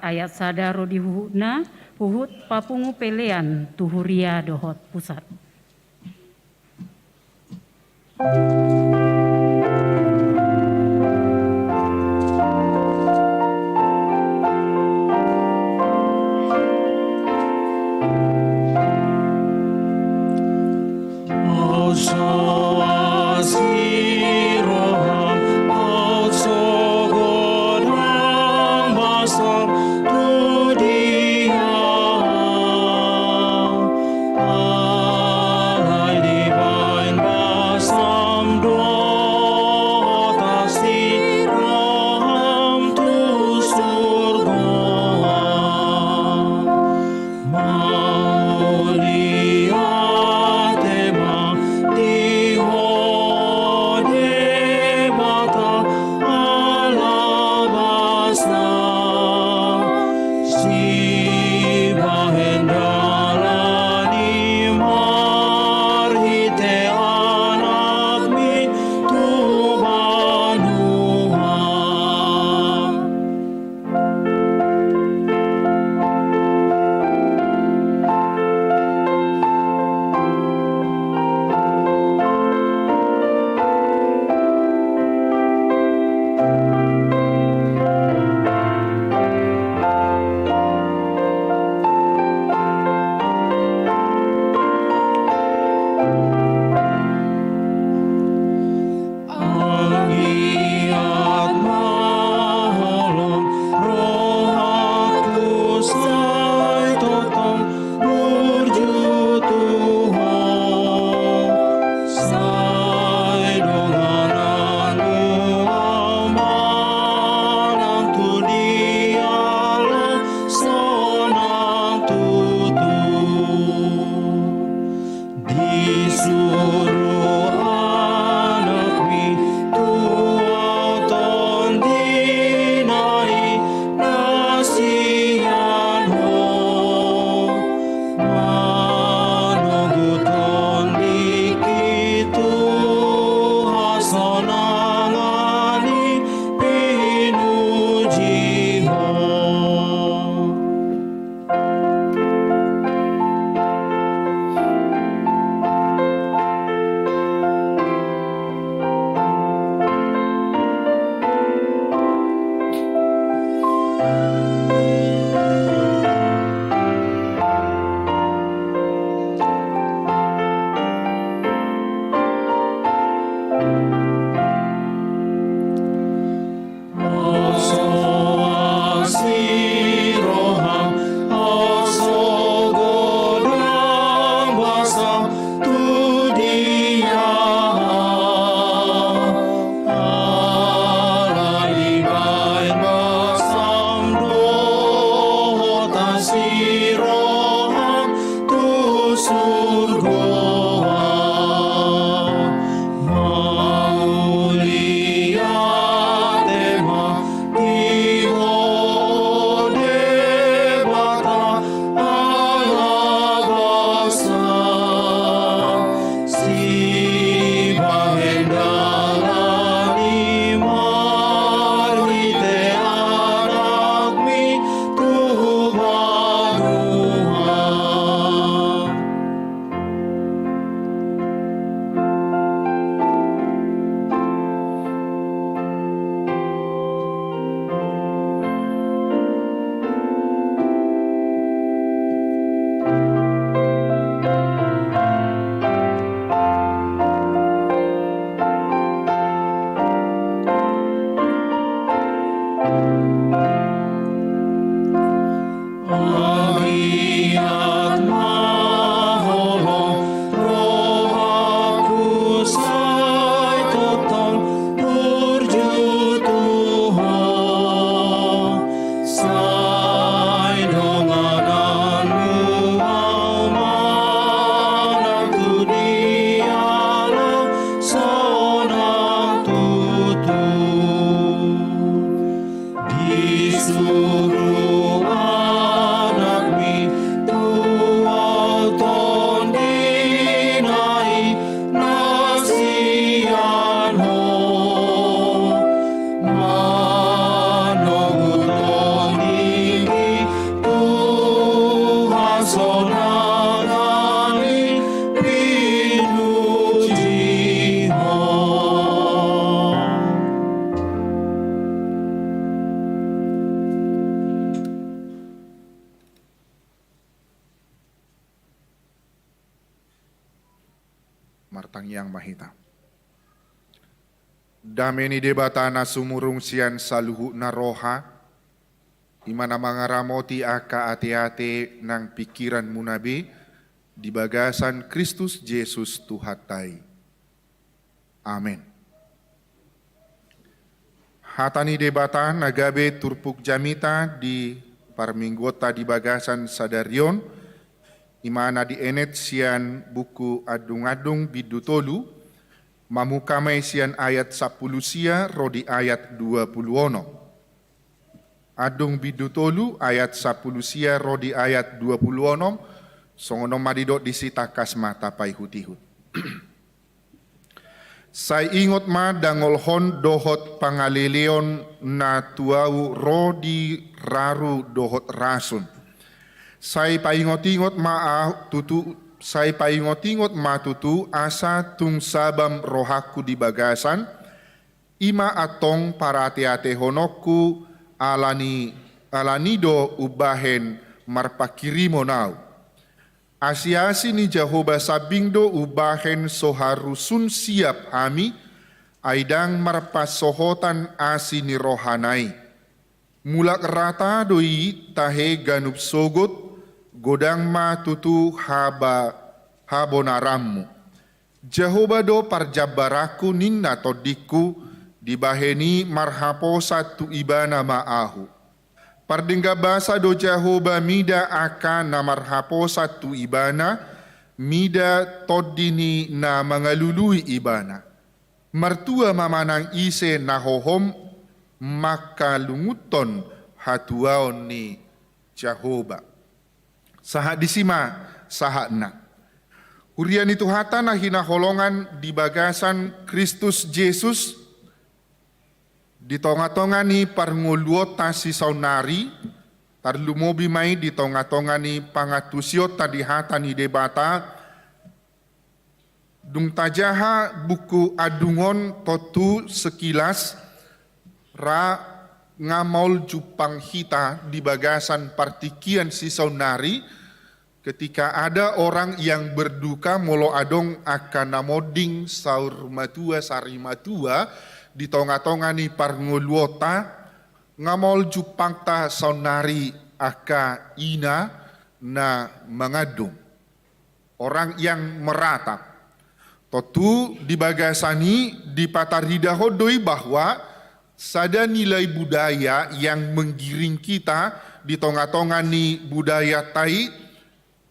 ayat sada rodi huhutna huhut papungu pelean tuhuria dohot pusat. Divine balsam sonangani pinujiho. Martang Yang Mahita. Dameni debatana sumurung sian saluhu naroha, imana mangaramoti aka ate-ate nang pikiran munabi, di bagasan Kristus Yesus Tuhatai. Amin. Hatani debata nagabe turpuk jamita di parminggota di bagasan sadarion, imana di enet sian buku adung-adung bidutolu, mamukamay sian ayat 10 sia rodi ayat 20 ono. Adung bidutolu ayat 10 sia rodi ayat 20 ono, songono madidot disita kasma tapai hutihut. Sai ingot ma dangolhon dohot pangaleleon na tuau rodi raru dohot rasun. Sai paingot-ingot ma tutu sai paingot-ingot ma tutu asa tung sabam rohaku di bagasan ima atong para ate-ate honokku alanido ubahen marpakirimo nau. Asiasi ni Jehovah sabingdo ubahen soharusun siap hami aidang marpasohotan asi ni rohanai. Mulak rata doi tahe ganup sogot godang ma tutu habonarammu. Jehovah do parjabaraku ninna todiku dibaheni marhapo satu ibana maahu. Pardingga basa do Jehovah mida aka na marhapo satu ibana, mida todini na mangalului ibana. Mertua mamanang ise na hohom maka lunguton hatuaon ni Jehovah. Sahat disima, sahat na. Hurian itu hata na hinaholongan di bagasan Kristus Yesus, di tonga-tonga ni parnguluota si saunari, tarlumobi mai di tonga-tonga ni pangatusiota di hata ni debata, dung tajaha buku adungon totu sekilas, ra ngamol jupang hita di bagasan partikian si saunari, ketika ada orang yang berduka molo adong akan namoding saur matua sari matua, di tonga-tonga ni parnguluota ngamol jupang ta saunari aka ina na mengadung orang yang meratap. Totu di bagasani di pataridahodoi bahwa sada nilai budaya yang menggiring kita di tonga-tonga ni budaya tai,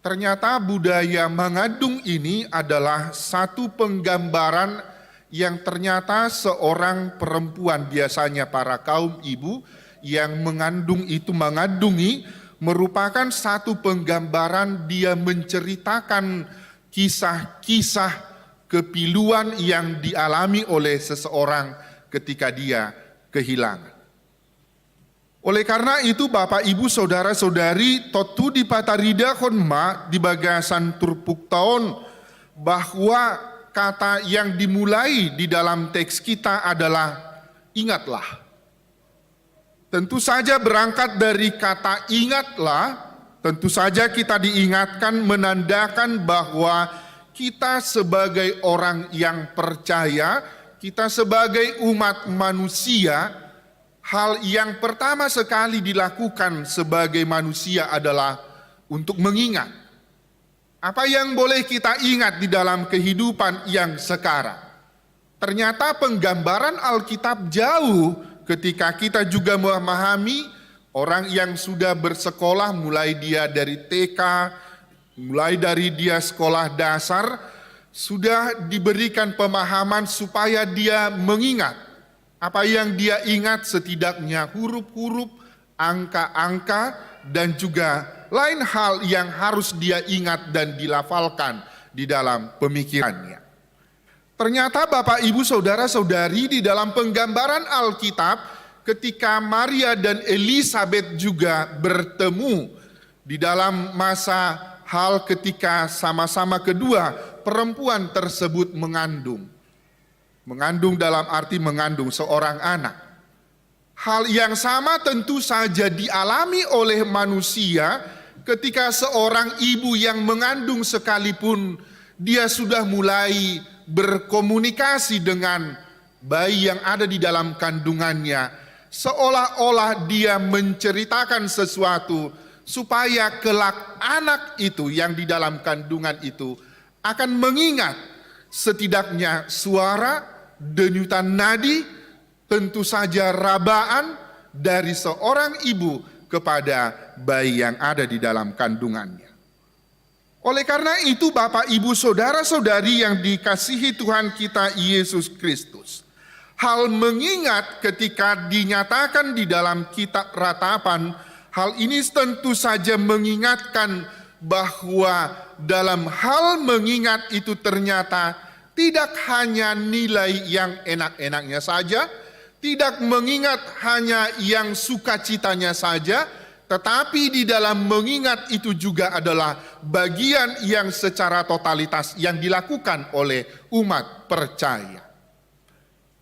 ternyata budaya mengadung ini adalah satu penggambaran yang ternyata seorang perempuan, biasanya para kaum ibu yang mengandung itu mengadungi, merupakan satu penggambaran dia menceritakan kisah-kisah kepiluan yang dialami oleh seseorang ketika dia kehilangan. Oleh karena itu Bapak Ibu Saudara-saudari totu di patarida konma di bagasan turpuk tahun bahwa kata yang dimulai di dalam teks kita adalah ingatlah. Tentu saja berangkat dari kata ingatlah, tentu saja kita diingatkan menandakan bahwa kita sebagai orang yang percaya, kita sebagai umat manusia, hal yang pertama sekali dilakukan sebagai manusia adalah untuk mengingat. Apa yang boleh kita ingat di dalam kehidupan yang sekarang? Ternyata penggambaran Alkitab jauh ketika kita juga memahami orang yang sudah bersekolah mulai dia dari TK, mulai dari dia sekolah dasar, sudah diberikan pemahaman supaya dia mengingat. Apa yang dia ingat setidaknya huruf-huruf, angka-angka, dan juga lain hal yang harus dia ingat dan dilafalkan di dalam pemikirannya. Ternyata Bapak Ibu Saudara-saudari di dalam penggambaran Alkitab ketika Maria dan Elisabet juga bertemu di dalam masa hal ketika sama-sama kedua perempuan tersebut mengandung. Mengandung dalam arti mengandung seorang anak. Hal yang sama tentu saja dialami oleh manusia ketika seorang ibu yang mengandung sekalipun dia sudah mulai berkomunikasi dengan bayi yang ada di dalam kandungannya, seolah-olah dia menceritakan sesuatu supaya kelak anak itu yang di dalam kandungan itu akan mengingat setidaknya suara, denyutan nadi, tentu saja rabaan dari seorang ibu kepada bayi yang ada di dalam kandungannya. Oleh karena itu Bapak Ibu Saudara-saudari yang dikasihi Tuhan kita Yesus Kristus, hal mengingat ketika dinyatakan di dalam kitab Ratapan, hal ini tentu saja mengingatkan bahwa dalam hal mengingat itu ternyata tidak hanya nilai yang enak-enaknya saja, tidak mengingat hanya yang sukacitanya saja, tetapi di dalam mengingat itu juga adalah bagian yang secara totalitas yang dilakukan oleh umat percaya.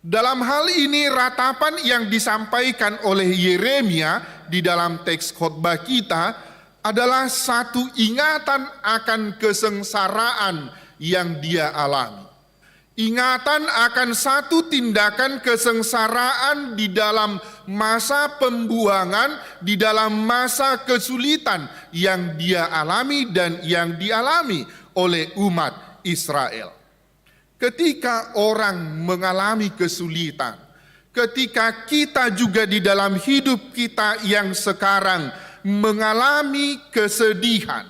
Dalam hal ini ratapan yang disampaikan oleh Yeremia di dalam teks khotbah kita adalah satu ingatan akan kesengsaraan yang dia alami. Ingatan akan satu tindakan kesengsaraan di dalam masa pembuangan, di dalam masa kesulitan yang dia alami dan yang dialami oleh umat Israel. Ketika orang mengalami kesulitan, ketika kita juga di dalam hidup kita yang sekarang mengalami kesedihan,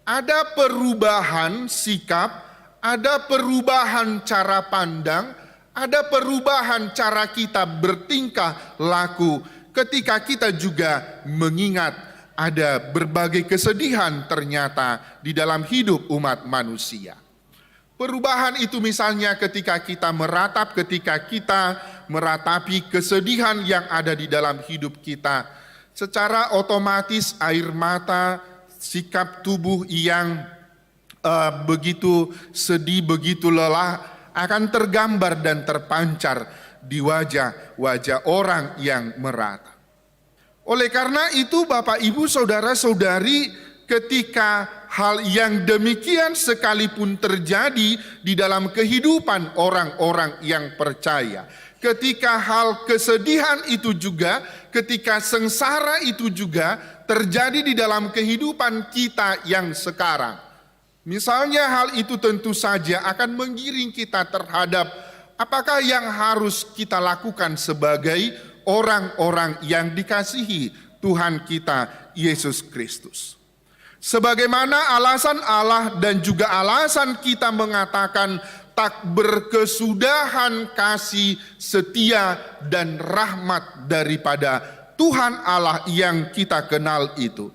ada perubahan sikap, ada perubahan cara pandang, ada perubahan cara kita bertingkah laku ketika kita juga mengingat ada berbagai kesedihan ternyata di dalam hidup umat manusia. Perubahan itu misalnya ketika kita meratapi kesedihan yang ada di dalam hidup kita, secara otomatis air mata, sikap tubuh yang begitu sedih, begitu lelah akan tergambar dan terpancar di wajah-wajah orang yang merata. Oleh karena itu Bapak Ibu Saudara-saudari, ketika hal yang demikian sekalipun terjadi di dalam kehidupan orang-orang yang percaya, ketika hal kesedihan itu juga, ketika sengsara itu juga terjadi di dalam kehidupan kita yang sekarang, misalnya hal itu tentu saja akan menggiring kita terhadap apakah yang harus kita lakukan sebagai orang-orang yang dikasihi Tuhan kita Yesus Kristus. Sebagaimana alasan Allah dan juga alasan kita mengatakan tak berkesudahan kasih, setia, dan rahmat daripada Tuhan Allah yang kita kenal itu.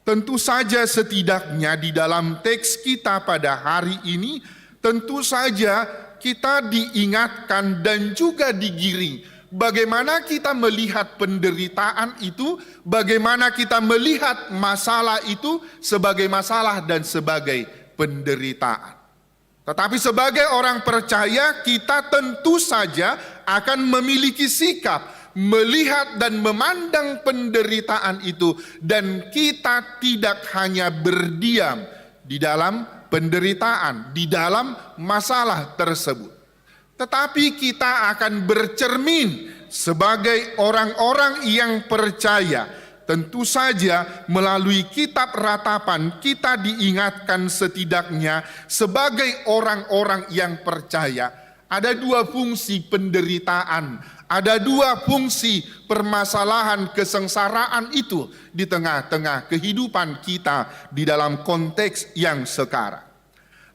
Tentu saja setidaknya di dalam teks kita pada hari ini, tentu saja kita diingatkan dan juga digiring. Bagaimana kita melihat penderitaan itu, bagaimana kita melihat masalah itu sebagai masalah dan sebagai penderitaan. Tetapi sebagai orang percaya, kita tentu saja akan memiliki sikap melihat dan memandang penderitaan itu, dan kita tidak hanya berdiam di dalam penderitaan, di dalam masalah tersebut, tetapi kita akan bercermin sebagai orang-orang yang percaya. Tentu saja melalui kitab Ratapan kita diingatkan setidaknya sebagai orang-orang yang percaya. Ada dua fungsi penderitaan, ada dua fungsi permasalahan kesengsaraan itu di tengah-tengah kehidupan kita di dalam konteks yang sekarang.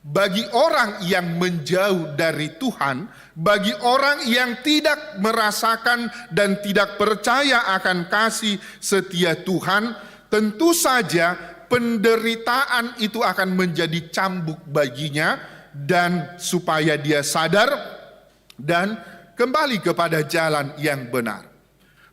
Bagi orang yang menjauh dari Tuhan, bagi orang yang tidak merasakan dan tidak percaya akan kasih setia Tuhan, tentu saja penderitaan itu akan menjadi cambuk baginya, dan supaya dia sadar dan kembali kepada jalan yang benar.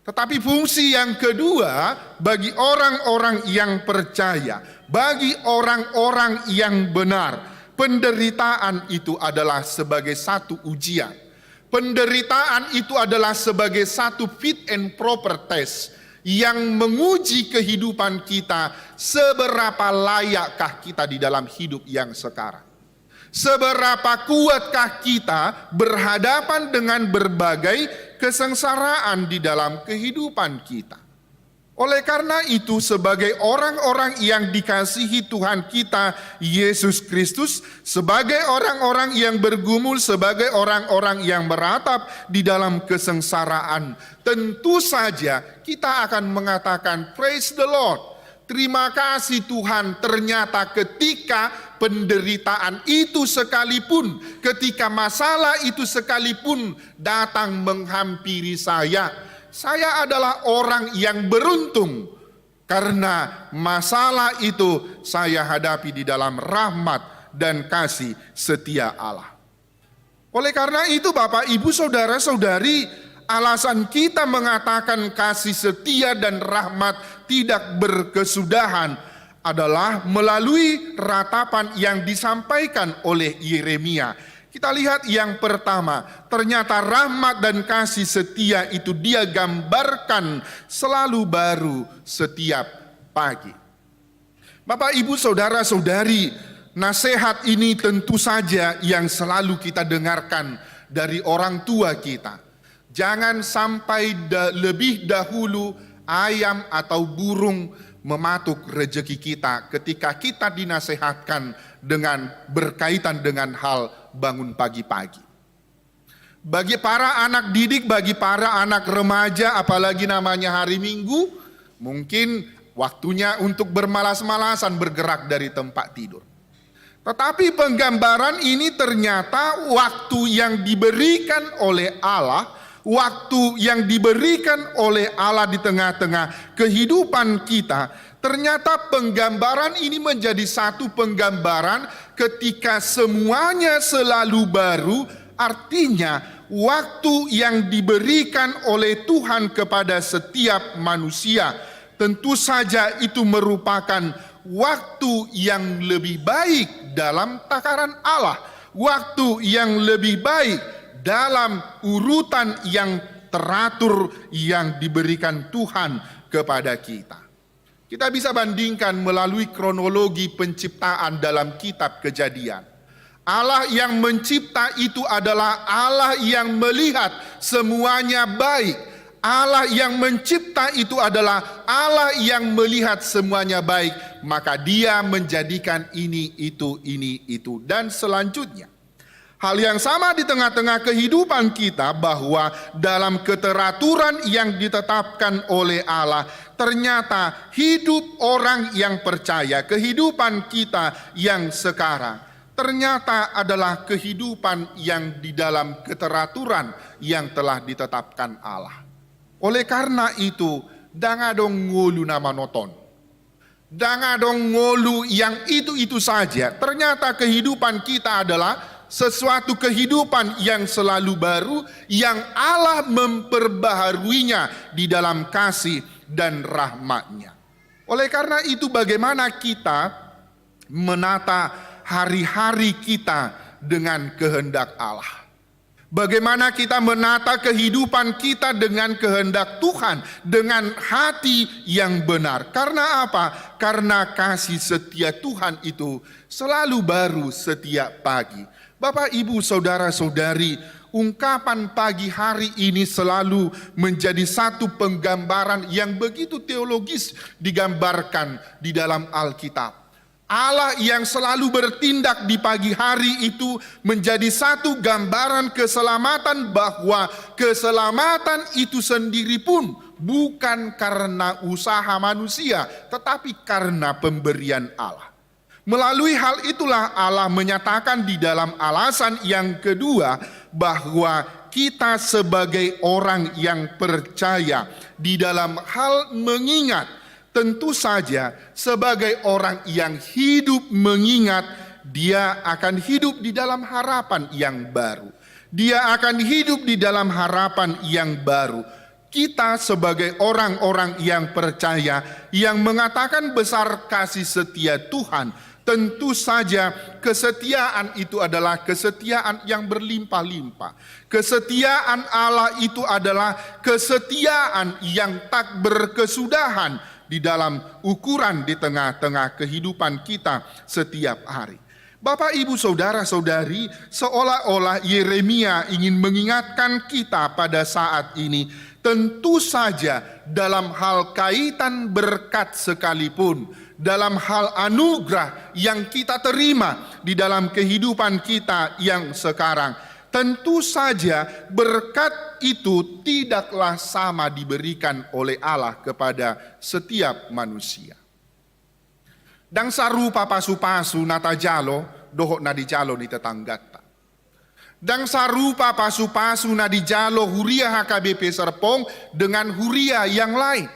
Tetapi fungsi yang kedua bagi orang-orang yang percaya, bagi orang-orang yang benar, penderitaan itu adalah sebagai satu ujian. Penderitaan itu adalah sebagai satu fit and proper test yang menguji kehidupan kita, seberapa layakkah kita di dalam hidup yang sekarang. Seberapa kuatkah kita berhadapan dengan berbagai kesengsaraan di dalam kehidupan kita. Oleh karena itu, sebagai orang-orang yang dikasihi Tuhan kita Yesus Kristus, sebagai orang-orang yang bergumul, sebagai orang-orang yang meratap di dalam kesengsaraan, tentu saja kita akan mengatakan praise the Lord. Terima kasih Tuhan, ternyata ketika penderitaan itu sekalipun, ketika masalah itu sekalipun datang menghampiri saya adalah orang yang beruntung karena masalah itu saya hadapi di dalam rahmat dan kasih setia Allah. Oleh karena itu Bapak, Ibu, Saudara-saudari, alasan kita mengatakan kasih setia dan rahmat tidak berkesudahan adalah melalui ratapan yang disampaikan oleh Yeremia. Kita lihat yang pertama, ternyata rahmat dan kasih setia itu dia gambarkan selalu baru setiap pagi. Bapak, Ibu, Saudara-saudari, nasihat ini tentu saja yang selalu kita dengarkan dari orang tua kita. Jangan sampai lebih dahulu ayam atau burung mematuk rezeki kita ketika kita dinasehatkan dengan berkaitan dengan hal bangun pagi-pagi. Bagi para anak didik, bagi para anak remaja, apalagi namanya hari Minggu, mungkin waktunya untuk bermalas-malasan bergerak dari tempat tidur. Tetapi penggambaran ini ternyata waktu yang diberikan oleh Allah, waktu yang diberikan oleh Allah di tengah-tengah kehidupan kita, ternyata penggambaran ini menjadi satu penggambaran ketika semuanya selalu baru, artinya waktu yang diberikan oleh Tuhan kepada setiap manusia, tentu saja itu merupakan waktu yang lebih baik dalam takaran Allah, waktu yang lebih baik dalam urutan yang teratur yang diberikan Tuhan kepada kita. Kita bisa bandingkan melalui kronologi penciptaan dalam kitab Kejadian. Allah yang mencipta itu adalah Allah yang melihat semuanya baik. Allah yang mencipta itu adalah Allah yang melihat semuanya baik. Maka dia menjadikan ini, itu, dan selanjutnya. Hal yang sama di tengah-tengah kehidupan kita, bahwa dalam keteraturan yang ditetapkan oleh Allah, ternyata hidup orang yang percaya, kehidupan kita yang sekarang, ternyata adalah kehidupan yang di dalam keteraturan yang telah ditetapkan Allah. Oleh karena itu, dangadong ngulu nama noton. Dangadong ngulu yang itu saja. Ternyata kehidupan kita adalah sesuatu kehidupan yang selalu baru, yang Allah memperbaharuinya di dalam kasih dan rahmat-Nya. Oleh karena itu, bagaimana kita menata hari-hari kita dengan kehendak Allah? Bagaimana kita menata kehidupan kita dengan kehendak Tuhan, dengan hati yang benar? Karena apa? Karena kasih setia Tuhan itu selalu baru setiap pagi. Bapak, Ibu, Saudara-saudari, ungkapan pagi hari ini selalu menjadi satu penggambaran yang begitu teologis digambarkan di dalam Alkitab. Allah yang selalu bertindak di pagi hari itu menjadi satu gambaran keselamatan, bahwa keselamatan itu sendiri pun bukan karena usaha manusia, tetapi karena pemberian Allah. Melalui hal itulah Allah menyatakan di dalam alasan yang kedua, bahwa kita sebagai orang yang percaya di dalam hal mengingat, tentu saja sebagai orang yang hidup mengingat, dia akan hidup di dalam harapan yang baru. Dia akan hidup di dalam harapan yang baru. kita sebagai orang-orang yang percaya, yang mengatakan besar kasih setia Tuhan, tentu saja kesetiaan itu adalah kesetiaan yang berlimpah-limpah. Kesetiaan Allah itu adalah kesetiaan yang tak berkesudahan di dalam ukuran di tengah-tengah kehidupan kita setiap hari. Bapak, Ibu, Saudara-saudari, seolah-olah Yeremia ingin mengingatkan kita pada saat ini, tentu saja dalam hal kaitan berkat sekalipun, dalam hal anugerah yang kita terima di dalam kehidupan kita yang sekarang, tentu saja berkat itu tidaklah sama diberikan oleh Allah kepada setiap manusia. Dang sarupa pasu-pasu nata jalo, dohok na di jalo ni tetanggata. Dang sarupa pasu-pasu na di jalo huria HKBP Serpong dengan huria yang lain.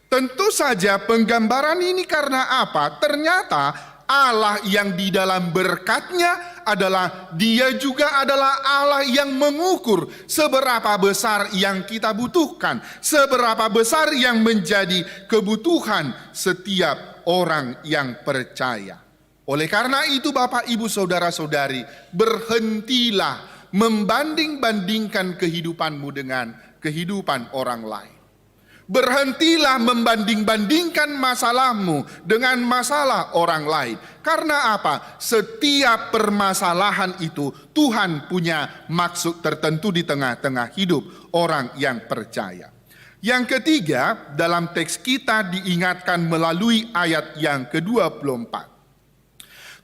Tentu saja penggambaran ini karena apa? Ternyata Allah yang di dalam berkatnya adalah Dia juga adalah Allah yang mengukur seberapa besar yang kita butuhkan, seberapa besar yang menjadi kebutuhan setiap orang yang percaya. Oleh karena itu Bapak, Ibu, Saudara-saudari, berhentilah membanding-bandingkan kehidupanmu dengan kehidupan orang lain. Berhentilah membanding-bandingkan masalahmu dengan masalah orang lain. Karena apa? Setiap permasalahan itu Tuhan punya maksud tertentu di tengah-tengah hidup orang yang percaya. Yang ketiga, dalam teks kita diingatkan melalui ayat yang ke-24.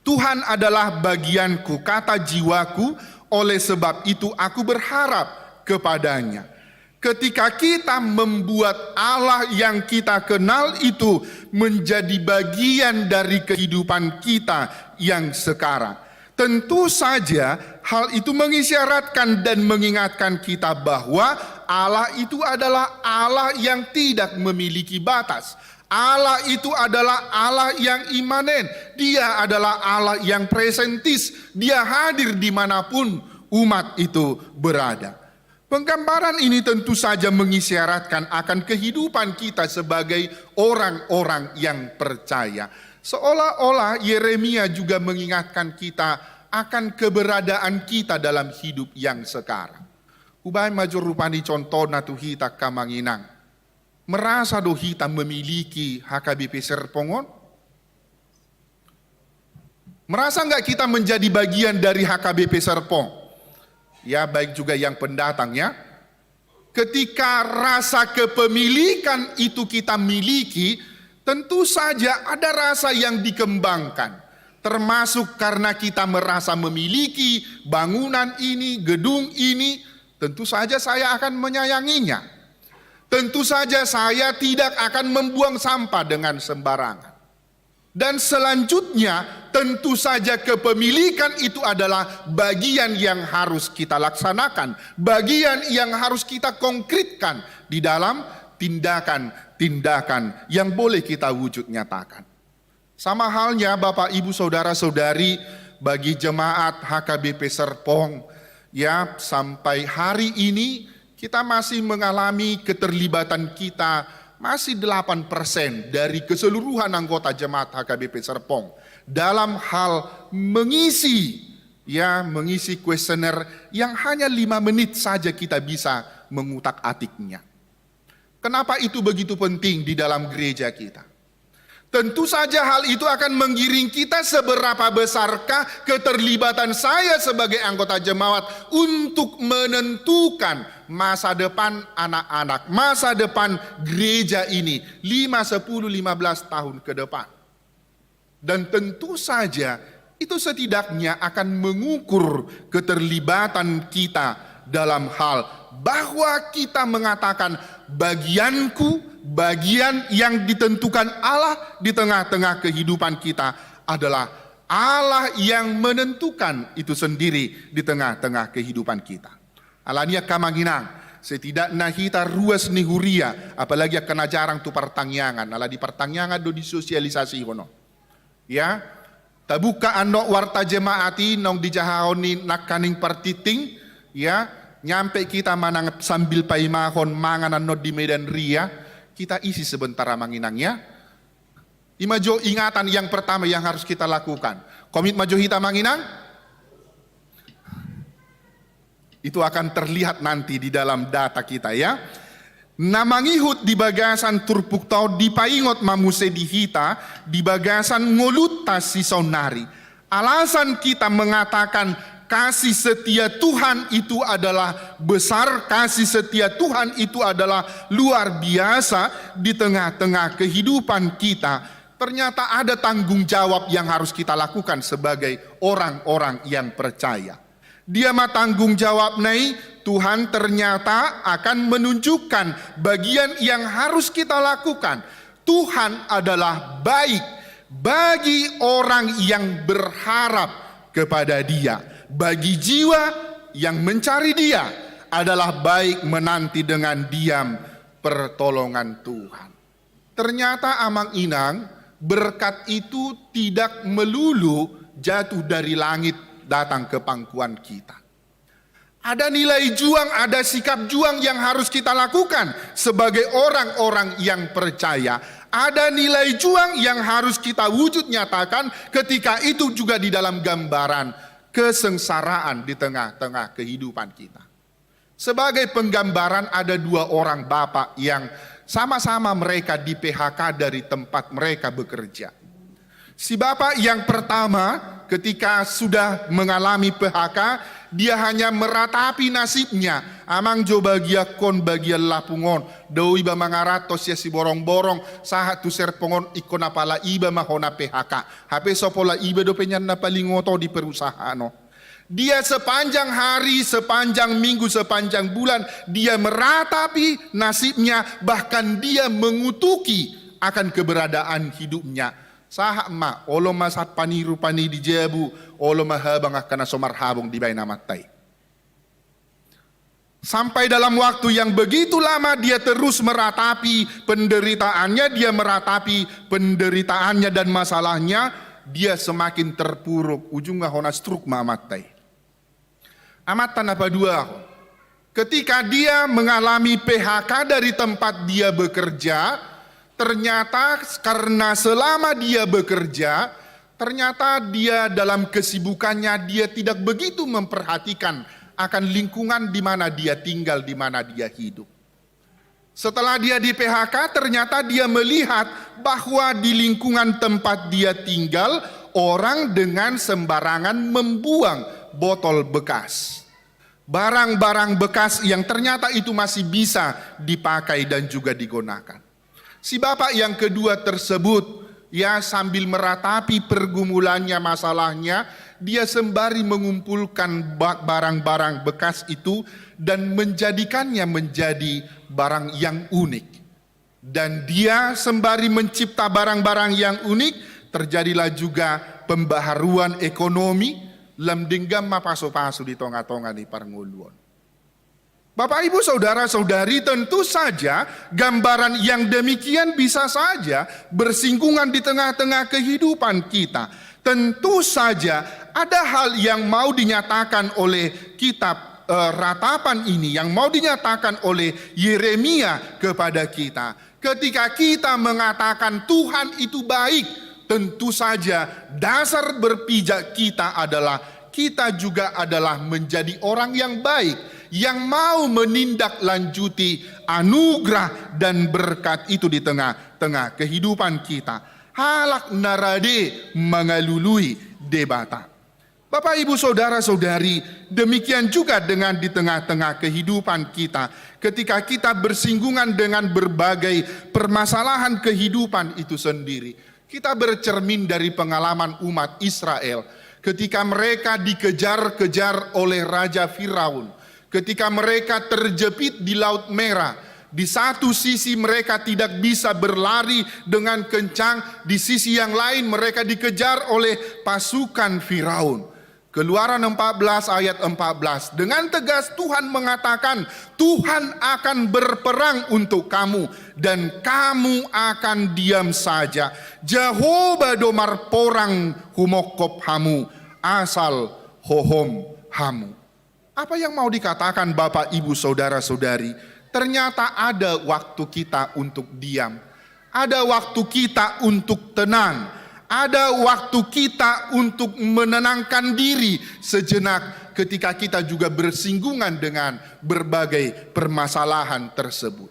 Tuhan adalah bagianku, kata jiwaku, oleh sebab itu aku berharap kepadanya. Ketika kita membuat Allah yang kita kenal itu menjadi bagian dari kehidupan kita yang sekarang, tentu saja hal itu mengisyaratkan dan mengingatkan kita bahwa Allah itu adalah Allah yang tidak memiliki batas. Allah itu adalah Allah yang imanen. Dia adalah Allah yang presentis. Dia hadir dimanapun umat itu berada. Penggambaran ini tentu saja mengisyaratkan akan kehidupan kita sebagai orang-orang yang percaya. Seolah-olah Yeremia juga mengingatkan kita akan keberadaan kita dalam hidup yang sekarang. Ubay major rupani contoh natu hita kamanginang. Merasa do hita memiliki HKBP Serpongon? Merasa enggak kita menjadi bagian dari HKBP Serpong? Ya, baik juga yang pendatang ya. Ketika rasa kepemilikan itu kita miliki, tentu saja ada rasa yang dikembangkan. Termasuk karena kita merasa memiliki bangunan ini, gedung ini, tentu saja saya akan menyayanginya. Tentu saja saya tidak akan membuang sampah dengan sembarangan. Dan selanjutnya tentu saja kepemilikan itu adalah bagian yang harus kita laksanakan, bagian yang harus kita konkretkan di dalam tindakan-tindakan yang boleh kita wujud nyatakan. Sama halnya Bapak, Ibu, Saudara-saudari, bagi jemaat HKBP Serpong, ya, sampai hari ini kita masih mengalami keterlibatan kita masih 8% dari keseluruhan anggota jemaat HKBP Serpong dalam hal mengisi kuesioner yang hanya 5 menit saja kita bisa mengutak-atiknya. Kenapa itu begitu penting di dalam gereja kita? Tentu saja hal itu akan menggiring kita seberapa besarkah keterlibatan saya sebagai anggota jemaat untuk menentukan masa depan anak-anak, masa depan gereja ini 5, 10, 15 tahun ke depan. Dan tentu saja itu setidaknya akan mengukur keterlibatan kita dalam hal bahwa kita mengatakan bagianku, bagian yang ditentukan Allah di tengah-tengah kehidupan kita adalah Allah yang menentukan itu sendiri di tengah-tengah kehidupan kita. Alania kamanginang, setidaknya kita ruas ni huria, apalagi kena jarang tu pertangyangan, ala di pertangyangan do disosialisasi hono. Ya, tabuka andok warta jemaati nong dijahoni nakaning partiting, ya, nyampe kita manang sambil paimahon manganan no di Medan Ria, kita isi sebentar manginangnya. Imajo ingatan yang pertama yang harus kita lakukan. Komit majo hita manginang, itu akan terlihat nanti di dalam data kita ya. Namangihut di bagasan turpuk tau di paingot mamuse di hita di bagasan ngolutas si sonari. Alasan kita mengatakan kasih setia Tuhan itu adalah besar, kasih setia Tuhan itu adalah luar biasa di tengah-tengah kehidupan kita. Ternyata ada tanggung jawab yang harus kita lakukan sebagai orang-orang yang percaya. Dia mah tanggung jawab nai, Tuhan ternyata akan menunjukkan bagian yang harus kita lakukan. Tuhan adalah baik bagi orang yang berharap kepada Dia. Bagi jiwa yang mencari Dia adalah baik menanti dengan diam pertolongan Tuhan. Ternyata Amang Inang, berkat itu tidak melulu jatuh dari langit datang ke pangkuan kita. Ada nilai juang, ada sikap juang yang harus kita lakukan sebagai orang-orang yang percaya. Ada nilai juang yang harus kita wujud nyatakan ketika itu juga di dalam gambaran kesengsaraan di tengah-tengah kehidupan kita. Sebagai penggambaran ada dua orang bapak yang sama-sama mereka di PHK dari tempat mereka bekerja. Si bapak yang pertama ketika sudah mengalami PHK, dia hanya meratapi nasibnya. Amang jo bagia kon bagia lapungon, doi ba mangaratos ya si borong-borong, sahat tu serpongon ikon apala iba mahona PHK. HP sopola iba do penyan na palingoto di perusahaan no. Dia sepanjang hari, sepanjang minggu, sepanjang bulan, dia meratapi nasibnya, bahkan dia mengutuki akan keberadaan hidupnya. Sahak ma, olo masat paniru pani di jebu, olo mahabang akana somar habong di bayna matai. Sampai dalam waktu yang begitu lama dia terus meratapi penderitaannya, dia meratapi penderitaannya dan masalahnya, dia semakin terpuruk, ujungnya hona struk matai. Amatan apa dua? Ketika dia mengalami PHK dari tempat dia bekerja, ternyata karena selama dia bekerja, ternyata dia dalam kesibukannya dia tidak begitu memperhatikan akan lingkungan di mana dia tinggal, di mana dia hidup. Setelah dia di PHK, ternyata dia melihat bahwa di lingkungan tempat dia tinggal, orang dengan sembarangan membuang botol bekas. Barang-barang bekas yang ternyata itu masih bisa dipakai dan juga digunakan. Si bapak yang kedua tersebut, ya sambil meratapi pergumulannya, masalahnya, dia sembari mengumpulkan barang-barang bekas itu dan menjadikannya menjadi barang yang unik. Dan dia sembari mencipta barang-barang yang unik, terjadilah juga pembaharuan ekonomi, lemdenggam mapaso-paso di tonga-tonga di Parnguluan. Bapak Ibu Saudara-saudari, tentu saja gambaran yang demikian bisa saja bersinggungan di tengah-tengah kehidupan kita. Tentu saja ada hal yang mau dinyatakan oleh kitab ratapan ini, yang mau dinyatakan oleh Yeremia kepada kita. Ketika kita mengatakan Tuhan itu baik, tentu saja dasar berpijak kita adalah kita juga adalah menjadi orang yang baik, yang mau menindaklanjuti anugerah dan berkat itu di tengah-tengah kehidupan kita. Halak narade mengalului debata. Bapak Ibu Saudara-saudari, demikian juga dengan di tengah-tengah kehidupan kita. Ketika kita bersinggungan dengan berbagai permasalahan kehidupan itu sendiri. Kita bercermin dari pengalaman umat Israel ketika mereka dikejar-kejar oleh Raja Firaun, ketika mereka terjepit di Laut Merah. Di satu sisi mereka tidak bisa berlari dengan kencang, di sisi yang lain mereka dikejar oleh pasukan Firaun. Keluaran 14 ayat 14, dengan tegas Tuhan mengatakan, Tuhan akan berperang untuk kamu dan kamu akan diam saja. Jehovah domar porang humokop hamu asal hohom hamu. Apa yang mau dikatakan Bapak, Ibu, Saudara-saudari? Ternyata ada waktu kita untuk diam. Ada waktu kita untuk tenang. Ada waktu kita untuk menenangkan diri sejenak ketika kita juga bersinggungan dengan berbagai permasalahan tersebut.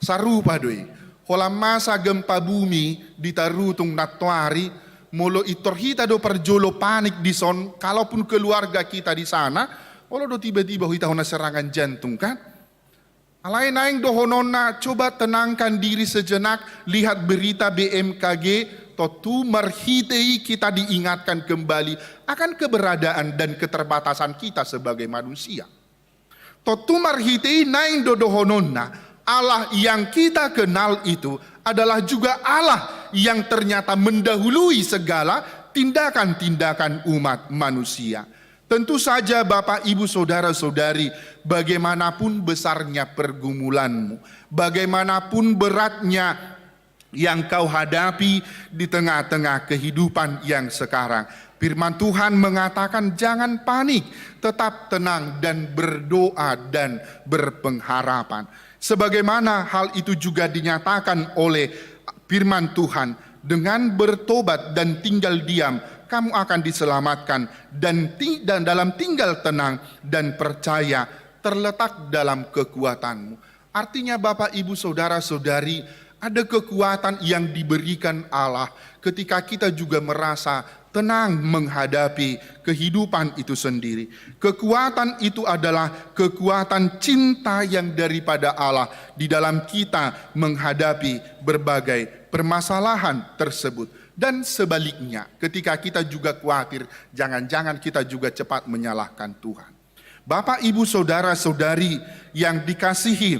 Sarupa doi, hola masa gempa bumi ditarutung natwari, molo itorhita do perjolo panik di son, kalaupun keluarga kita di sana, kalau do tiba-tiba kita hona serangan jantung kan? Alain naing do honona, coba tenangkan diri sejenak, lihat berita BMKG, totu marhitei kita diingatkan kembali akan keberadaan dan keterbatasan kita sebagai manusia. Totu marhitei naing do honona, Allah yang kita kenal itu adalah juga Allah yang ternyata mendahului segala tindakan-tindakan umat manusia. Tentu saja Bapak, Ibu, Saudara-saudari, bagaimanapun besarnya pergumulanmu, bagaimanapun beratnya yang kau hadapi di tengah-tengah kehidupan yang sekarang, firman Tuhan mengatakan jangan panik, tetap tenang dan berdoa dan berpengharapan. Sebagaimana hal itu juga dinyatakan oleh firman Tuhan, dengan bertobat dan tinggal diam, kamu akan diselamatkan, dan dalam tinggal tenang dan percaya terletak dalam kekuatanmu. Artinya Bapak, Ibu, Saudara-saudari, ada kekuatan yang diberikan Allah ketika kita juga merasa tenang menghadapi kehidupan itu sendiri. Kekuatan itu adalah kekuatan cinta yang daripada Allah di dalam kita menghadapi berbagai permasalahan tersebut. Dan sebaliknya, ketika kita juga khawatir, jangan-jangan kita juga cepat menyalahkan Tuhan. Bapak, Ibu, Saudara-saudari yang dikasihi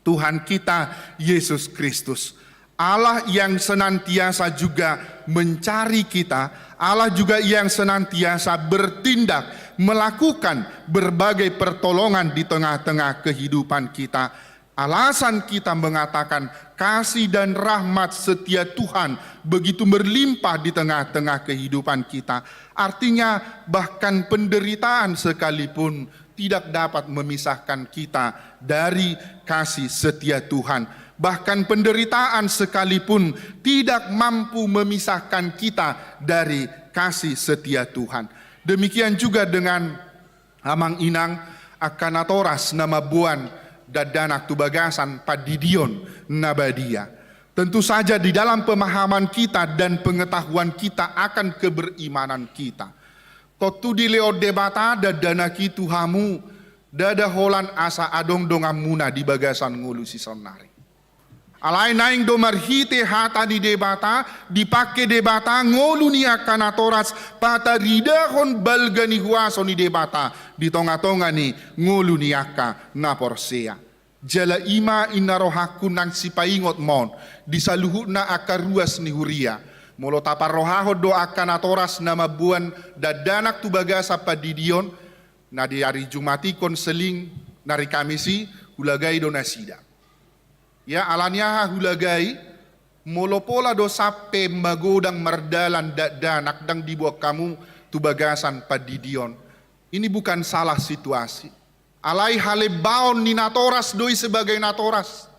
Tuhan kita Yesus Kristus, Allah yang senantiasa juga mencari kita, Allah juga yang senantiasa bertindak, melakukan berbagai pertolongan di tengah-tengah kehidupan kita. Alasan kita mengatakan kasih dan rahmat setia Tuhan begitu berlimpah di tengah-tengah kehidupan kita. Artinya bahkan penderitaan sekalipun tidak dapat memisahkan kita dari kasih setia Tuhan. Bahkan penderitaan sekalipun tidak mampu memisahkan kita dari kasih setia Tuhan. Demikian juga dengan Amang Inang Akanatoras nama Buan Dadanak Tubagasan Padidion Nabadia. Tentu saja di dalam pemahaman kita dan pengetahuan kita akan keberimanan kita. Totu di leo debata dadanaki Tuhamu dada holan asa adong dongamuna di bagasan ngulu si sonari. Alai naing do marhite hata di debata dipake debata ngolu ni akanatoras pata ridahon balgani huaso ni debata di tonga-tonga ni ngolu ni aka naporsea. Jala ima inarohaku nang sipaingot mon disaluhuna akaruas ni huria. Molo tapar rohaho do akanatoras nama buan dadanak tubagasa padidion na di hari Jumati konseling nari Kamisi hulagai do nasida. Ya alanya hulagai molopola do sape magodang mardalan dadanak dang dibuat kamu tubagasan padidion. Ini bukan salah situasi. Alai halebaon ni natoras doi sebagai natoras.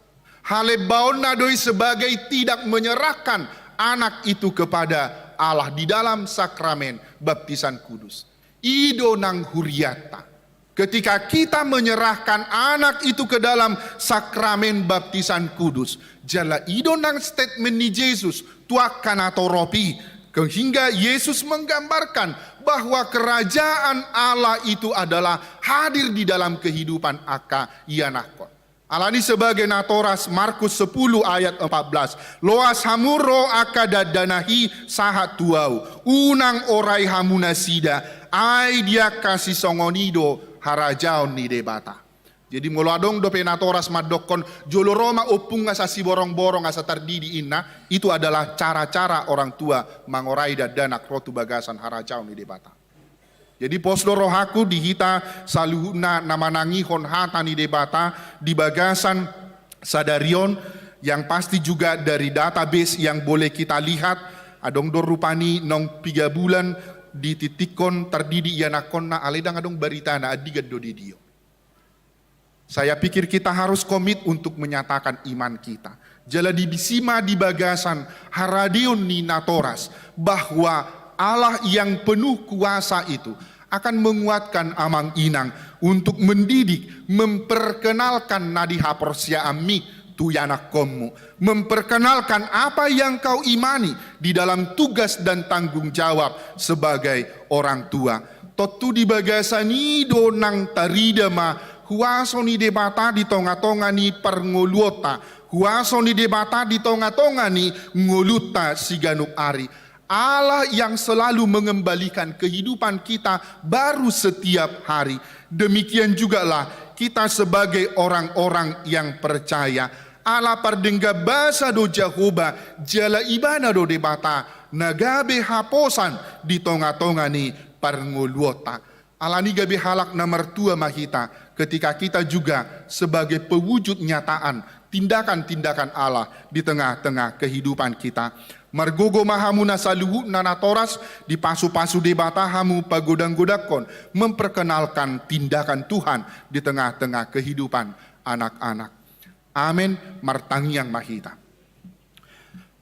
Halebaon na doi sebagai tidak menyerahkan anak itu kepada Allah di dalam sakramen baptisan kudus. Ido nang huriata. Ketika kita menyerahkan anak itu ke dalam sakramen baptisan kudus, jala ido nang statement ni Yesus tuakan atau ropi, hingga Yesus menggambarkan bahwa kerajaan Allah itu adalah hadir di dalam kehidupan aka ianakon. Alani sebagai natoras Markus 10 ayat 14. Loas hamuro aka dadanahi sahat tuau, unang orai hamunasida, ai dia kasih songonido harajaon ni debata. Jadi muladong do penatoras madokon jolo Roma opung asa si borong-borong asa tardidi inna, itu adalah cara-cara orang tua mangorai dadanak rotu bagasan harajaon ni debata. Jadi posdo rohaku dihita saluhuna namanangihon hata ni debata di bagasan sadarion yang pasti juga dari database yang boleh kita lihat adong do rupani nong 3 bulan dititikon terdidi yanakon na aledang adong berita na adigan do didio. Saya pikir kita harus komit untuk menyatakan iman kita. Jala di bisima di bagasan haradion ni natoras bahwa Allah yang penuh kuasa itu akan menguatkan amang inang untuk mendidik, memperkenalkan nadi haporsia ami tu yanakommu, memperkenalkan apa yang kau imani di dalam tugas dan tanggung jawab sebagai orang tua. Totu di bagasani do nang tarida ma huaso ni debata di tonga-tonga ni perngoluota, huaso ni debata di tonga-tonga ni ngoluta siganup ari. Allah yang selalu mengembalikan kehidupan kita baru setiap hari. Demikian jugalah kita sebagai orang-orang yang percaya. Allah pardengga basa do Jehovah jala ibana do debata nagabe haposan di tonga-tonga ni parngoluota. Allah ni gabe halak na mertua mahita ketika kita juga sebagai pewujud nyataan tindakan-tindakan Allah di tengah-tengah kehidupan kita. Margogo mahamuna saluhu nanatoras di pasu-pasu debata hamu pagodang-godakon memperkenalkan tindakan Tuhan di tengah-tengah kehidupan anak-anak. Amin. Martangi yang mahita.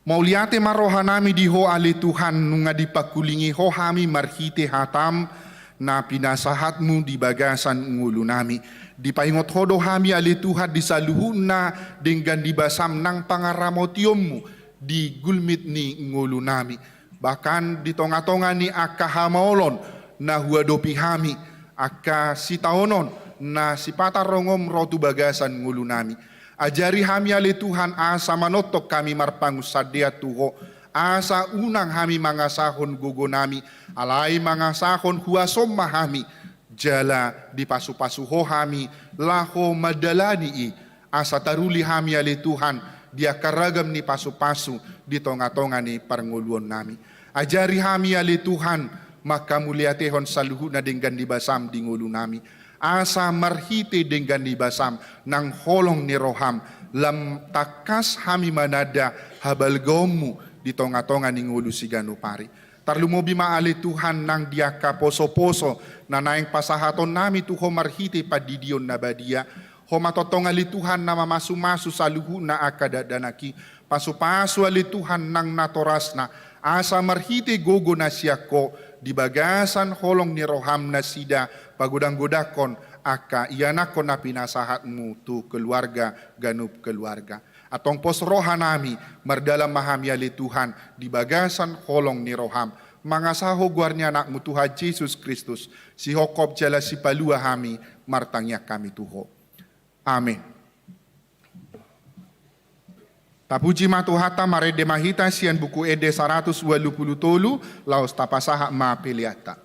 Mauliate marohanami di ho ali Tuhan nunga dipakulingi ho hami marhite hatam na pinasahatmu di bagasan ngulu nami. Dipaingot hodo hami ali Tuhan di saluhu na dengan dibasam nang pangaramotiommu di gulmit ni ngulu nami. Bahkan di tonga-tonga ni aka hamaolon na huadopi hami, aka sitaonon na sipata rongom rotu bagasan ngulu nami. Ajari hami ali Tuhan asa manotok kami marpangus sadia tuho, asa unang hami mangasahon gogo nami, alai mangasahon huasom mahami, jala di pasu-pasu ho hami, laho madalani asa taruli hami ali Tuhan, dia karagam ni pasu-pasu di tonga-tonga ni parnguluan nami. Ajari hami ali Tuhan, maka muliatehon saluhu na dengan dibasam di ngulu nami. Asa marhite dengan dibasam nang holong ni roham, lam takas hami manada habal gomu di tonga-tonga ni ngulu sigano pari. Tarlumobi maali Tuhan nang dia kaposo-poso na naing pasahaton nami tuho marhite padidion na badia. Homatotonga li Tuhan na mamasu-masu saluhu na akadadanaki. Pasu-pasu ali Tuhan nang natorasna. Asa marhite gogo na siyako. Di bagasan holong ni roham na sida. Pagudang-godakon aka iyanakon na pinasahatmu tu keluarga ganup keluarga. Atong pos roha nami mardalam mahami ali Tuhan. Di bagasan holong ni roham. Mangasaho guarnya anakmu Tuhan Yesus Kristus. Si hokop jala si palua hami martangya kami tuho. Amin. Tapuji matuhata marede mahita sian buku ede 180 tolu laos tapasaha ma peliata.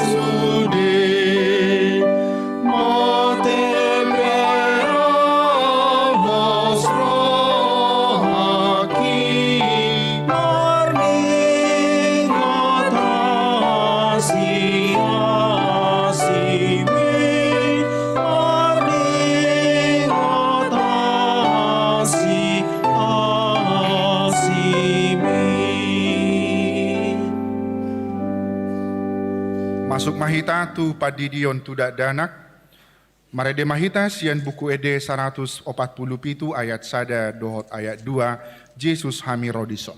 sude, mote pera vostro haki, morning atasi asimi, morning atasi asimi. Masuk mahita tu padidion tudak danak. Marede mahita sian buku ede 147 ayat sada dohot ayat 2 Yesus hami rodison.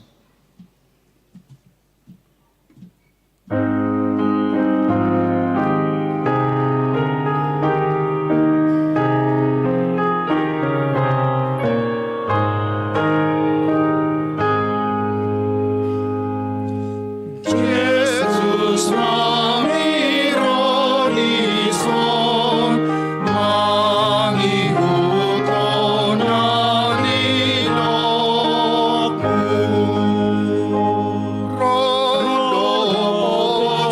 Jesus nami rodison, mangihuton alilokmu. Rodo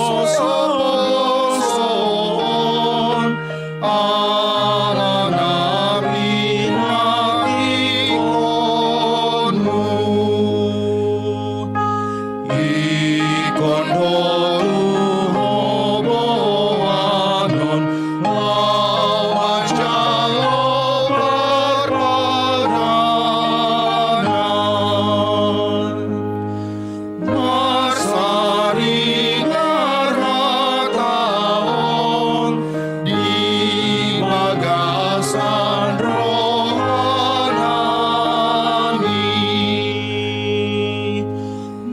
poson, ala nabi nabikonmu. Ikon hoboanon awas jalo perpadanan marsari ngarataon di bagasan rohanani.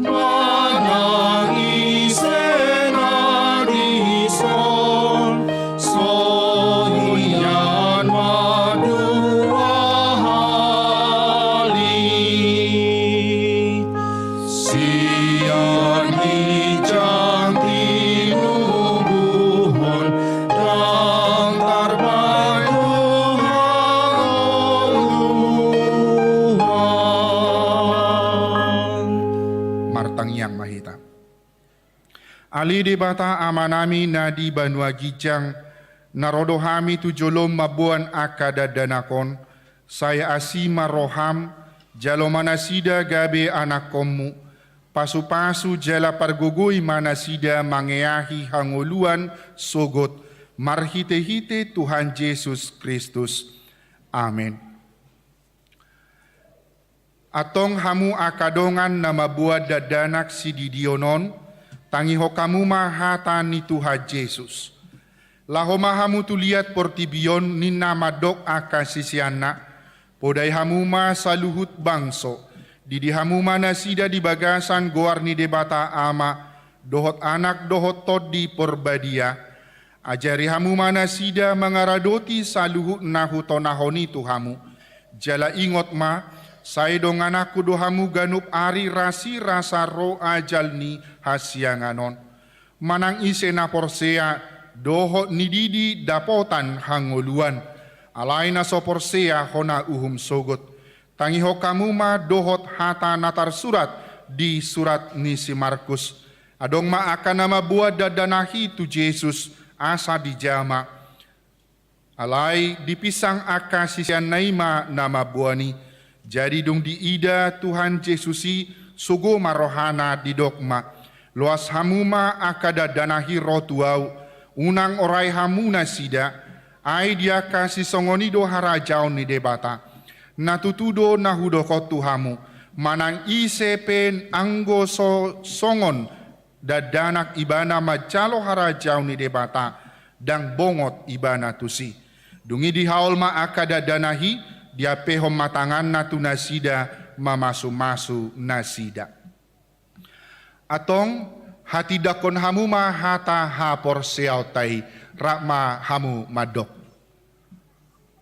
Manangis enadison, sohian madua hali. Sian hijang tinubuhon, dan tarbayuhan. Martang yang mahita. Ali debata amanami nadi banua gijang narodohami tu jolom mabuan akada danakon saya asima roham jalo manasida gabe anak komu pasu-pasu jala pargugui manasida mangeahi hanguluan sogot marhite-hite Tuhan Yesus Kristus. Amin. Atong hamu akadongan nama buat dadanak si didionon, tangi hokamu mahata ni Tuhan Yesus. Lahoma hamu tu liat portibion ni nama dok akasisiana, podai hamu ma saluhut bangso, didi hamu mana sida di bagasan goar ni debata ama, dohot anak dohot tod di porbadia, ajari hamu mana sida mengaradoti saluhut nahu tonahoni tu hamu, jala ingot ma, saya dong anakku dohamu ganup ari rasi rasa ro ajalni hasianganon. Manang ise na porsea dohot nididi dapotan hangoluan. Alaina so porsea hona uhum sogot. Tangi hokamu ma dohot hata natar surat di surat ni si Markus. Adong ma akan nama buat dadanahi tu Yesus asa di jama. Alai dipisang akasisian naima nama buani. Jadi dong di ida Tuhan Yesusi sugo marohana di dogma. Luas hamuma akada danahi rotuau. Unang orai hamuna sida. Ai dia kasih songonido harajau ni debata. Natutudo nahudo kotu hamu. Manang isepen anggo so songon. Dadanak ibana majalo harajau ni debata. Dang bongot ibana tusi. Dungi di haul ma akada danahi. Dia pehom matangan natu nasida mamasu-masu nasida. Atong hati dakon hamu ma hata hapor seau tai rakma hamu madok.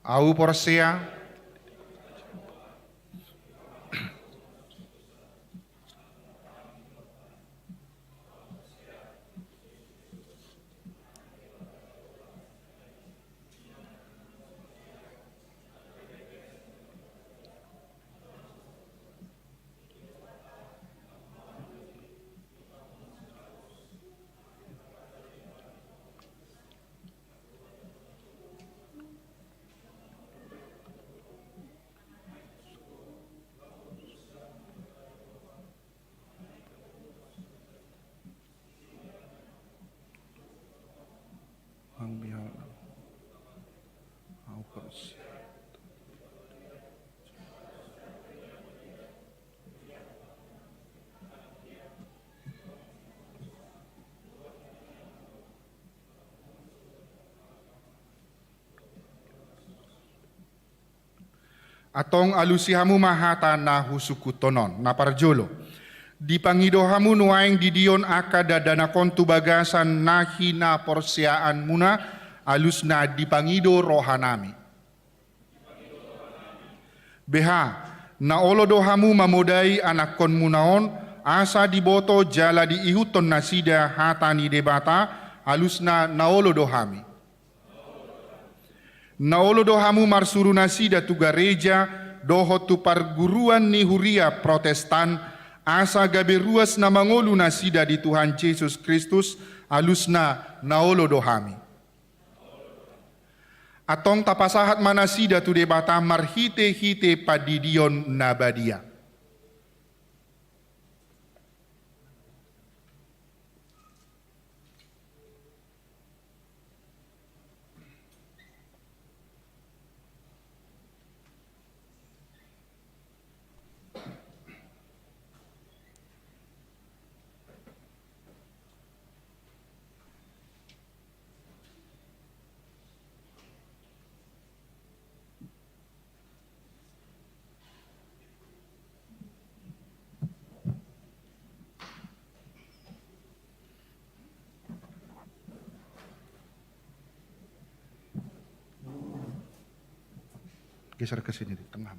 Au porsea Atong alusihamu mahata na husuku tonon, na parjolo. Dipangidohamu nuaing didion akada dana kontu bagasan nahi na porsiaan muna alus na dipangido rohanami. Beha, na olodohamu mamodai anak kon munaon asa diboto jala diihuton nasida hatani debata alus na olodohami. Na olodohamu marsuru nasida tu gereja doho tu perguruan ni huria protestan asa gabe ruas na mangolu nasida di Tuhan Yesus Kristus alusna naolo dohami. Atong tapasahat manasida tu debata marhite-hite padidion nabadia. Geser ke sini di tengah.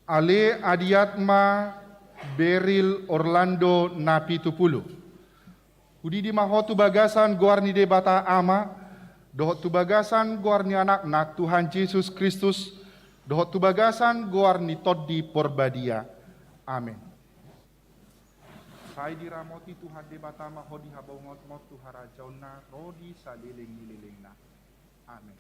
Ale Adiatma Beril Orlando Napitupulu. Hudi di mahotu bagasan guarni debata ama dohot tu bagasan guarni anak nak Tuhan Yesus Kristus, dohot tu bagasan guarni toddi porbadia. Amin. Sai diramoti Tuhan debata mahodi habongot mot tu harajauna rodi saliling-lilingna. Amin.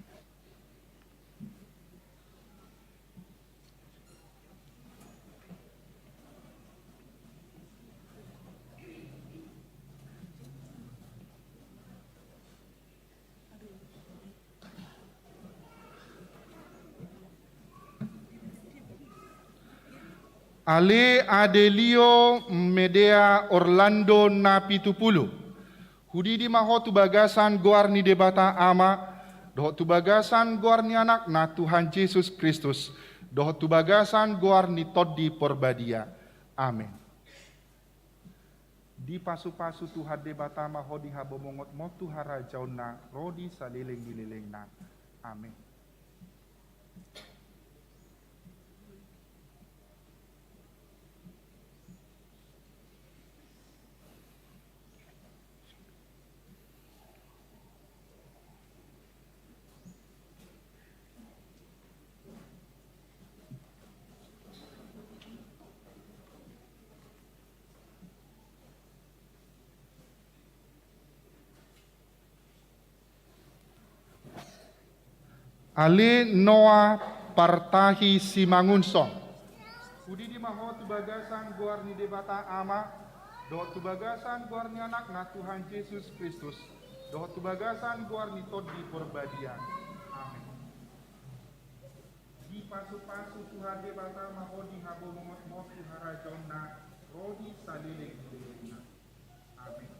Ale Adelio Medea Orlando Napitupulu. Hudi di mahotu bagasan guarni debata ama, dohot tu bagasan guarni anak na Tuhan Yesus Kristus, dohot tu bagasan guarni toddi porbadia. Amin. Di pasu-pasu Tuhan debata mahodi habomongot motu harajauna rodi saliling-lilingna. Amin. Ale Noah Partahi Simangunsong. Hudi di mahotu bagasan guarni debata ama, dohot tu bagasan guarni anak na Tuhan Yesus Kristus, dohot tu bagasan guarni toddi porbadia. Amin. Di pasu-pasu Tuhan debata mahodi habomot motu harajona rodi saliling-lilingna. Amin.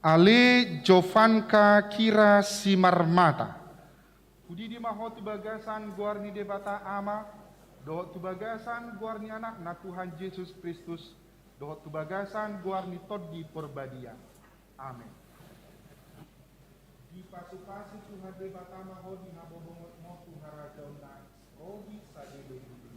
Ale Jovanka Kira Simarmata. Hudi di mahotu bagasan guarni debata ama, dohot tu bagasan guarni anak na Tuhan Yesus Kristus, dohot tu bagasan guarni toddi porbadia. Amin. Di pasu-pasu Tuhan debata mahodi habobongot motu harajauna rodi saliling-lilingna.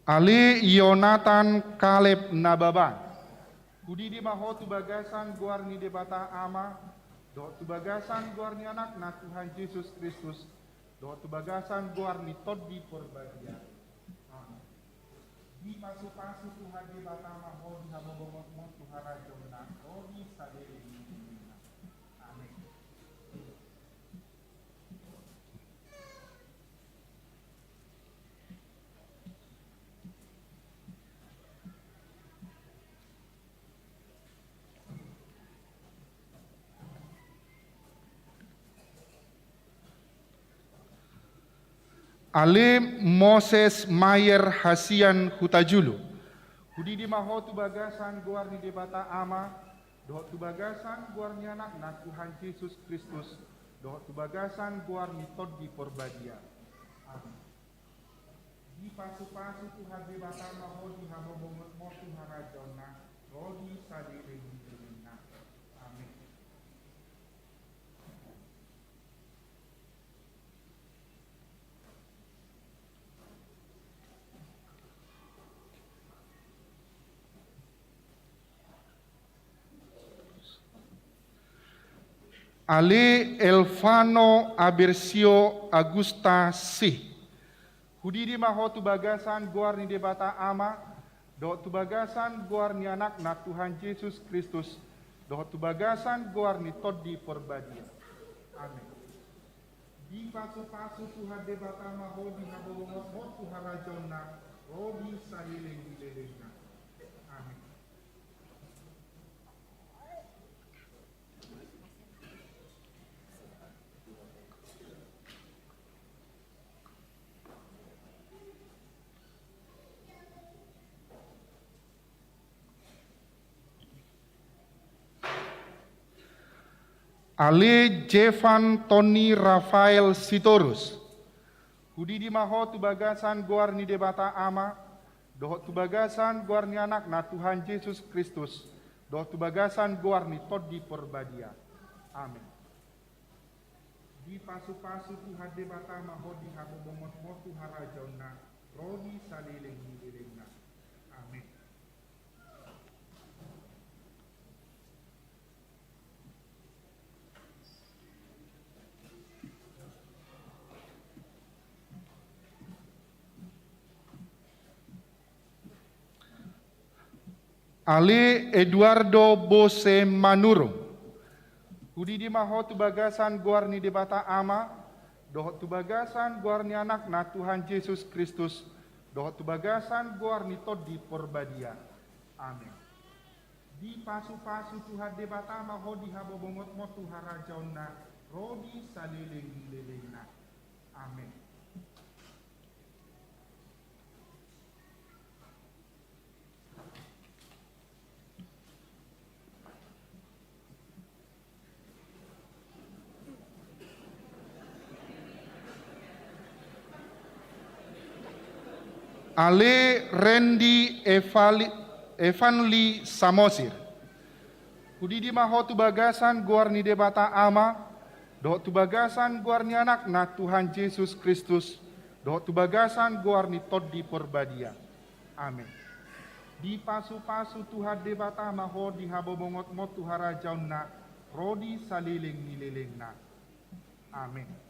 Ali Yonatan Kaleb Nababan. Kudi di maho tu bagasan guarni de bata ama, do tu bagasan guarni anak na Tuhan Yesus Kristus, do tu bagasan guarni todi porbadia. Amin. Di pasu-pasu Tuhan di bata maho di habobomot mo Tuhan rajona, rodi sadere di. Amin. Ale Moses Mayer Hasian Hutajulu. Kudi di maho tu bagasan guarni de bata ama, do tu bagasan guarni anak na Tuhan Yesus Kristus, do tu bagasan guarni todi porbadia. Amin. Di pasu-pasu Tuhan de bata maho di habobomot mo Tuhan rajona, rodi sadire di dunia. Amin. Ale Elvano Abersio Augusta C. Hudi di maho tu bagasan guarni de bata ama, do tu bagasan guarni anak na Tuhan Yesus Kristus, do tu bagasan guarni todi porbadia. Amin. Di pasu-pasu Tuhan de bata maho di habobomot mo Tuhan rajona, rodi salileng di lelengna. Amin. Ale Jevan Tony Rafael Sitorus. Kudi di maho tu bagasan guarni de bata ama, doh tu bagasan guarni anak na Tuhan Yesus Kristus, doh tu bagasan guarni todi porbadia. Amin. Di pasu-pasu Tuhan de bata maho di habobomot mo Tuhan rajona, rodi salileng dilengna. Amin. Ale Eduardo Bose Manuro. Kudi di maho tu bagasan guarni de bata ama, doh tu bagasan guarni anak na Tuhan Yesus Kristus, doh tu bagasan guarni todi porbadia. Amin. Di pasu-pasu Tuhan de bata maho di habobomot mo Tuhan rajauna, rodi salileng dilelengna. Amin. Ale Randy Evanli Samosir. Kudi di maho tu bagasan guarni de bata ama, do tu bagasan guarni anak na Tuhan Yesus Kristus, do tu bagasan guarni todi porbadia. Amin. Di pasu-pasu Tuhan de bata maho di habobomot mo Tuhan rajauna, rodi salileng nilelengna. Amin.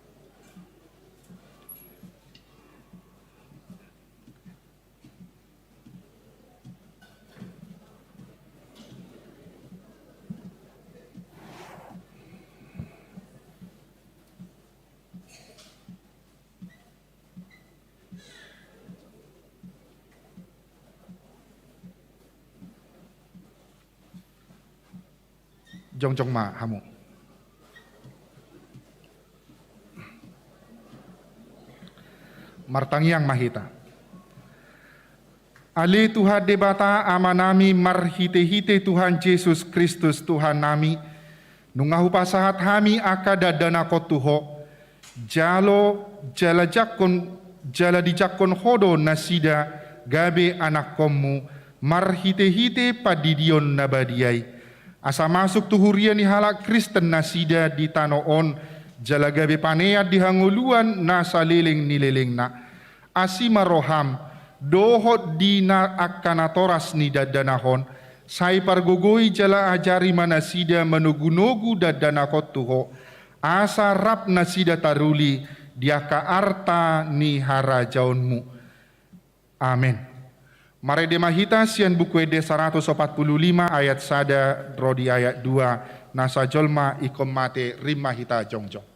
Jongjong ma hamu. Martangiang mahita. Ali Tuhan de bata amanami marhite-hite Tuhan Yesus Kristus Tuhan nami, nungahu pasahat hami akada dana kotuho, jalo jala dijakon hodo nasida gabe anak komu marhite-hite padidion nabadiai. Asa masuk tuhurian ni halak Kristen nasida di tanoon Jalagabe paneat dihanguluan nasa liling nililing na. Asima roham, dohot dina akanatoras ni dadanahon, sai pargogoi jala ajari manasida menugu-nugu dadanakot tuho, asa rap nasida taruli, diaka arta ni harajaunmu. Amin. Mare demahita sian buku ede 145 ayat sada rodi ayat 2 nasa jolma ikom mate rimahita jongjong.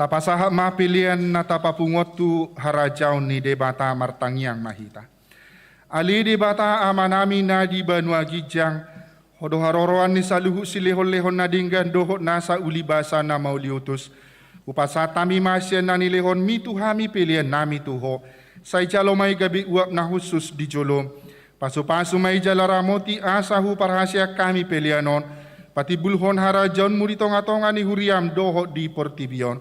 Tapasaha mapilian na tapapungotu harajaw ni debata martangyang mahita. Ali debata amanami na di banua gijang, hodoharoroan ni saluhu silihon-lehon na dinggan dohot nasa ulibasa na mauliutus. Upasatami masyan na nilehon mituhami pilian nami tuho, say jalo may gabi uap na husus di jolo. Pasu-pasu may jalaramoti asahu parhasya kami pilianon, pati bulhon harajaw muritong-atonga ni huriam dohot di portibion.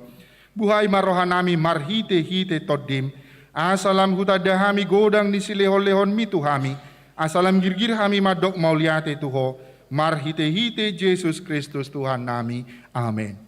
Buhay marohanami marhite-hite todim, asalam hutadahami godang ni silehon-lehon mituhami, asalam girgirhami madok mauliate tuho, marhite-hite Yesus Kristus Tuhan nami. Amin.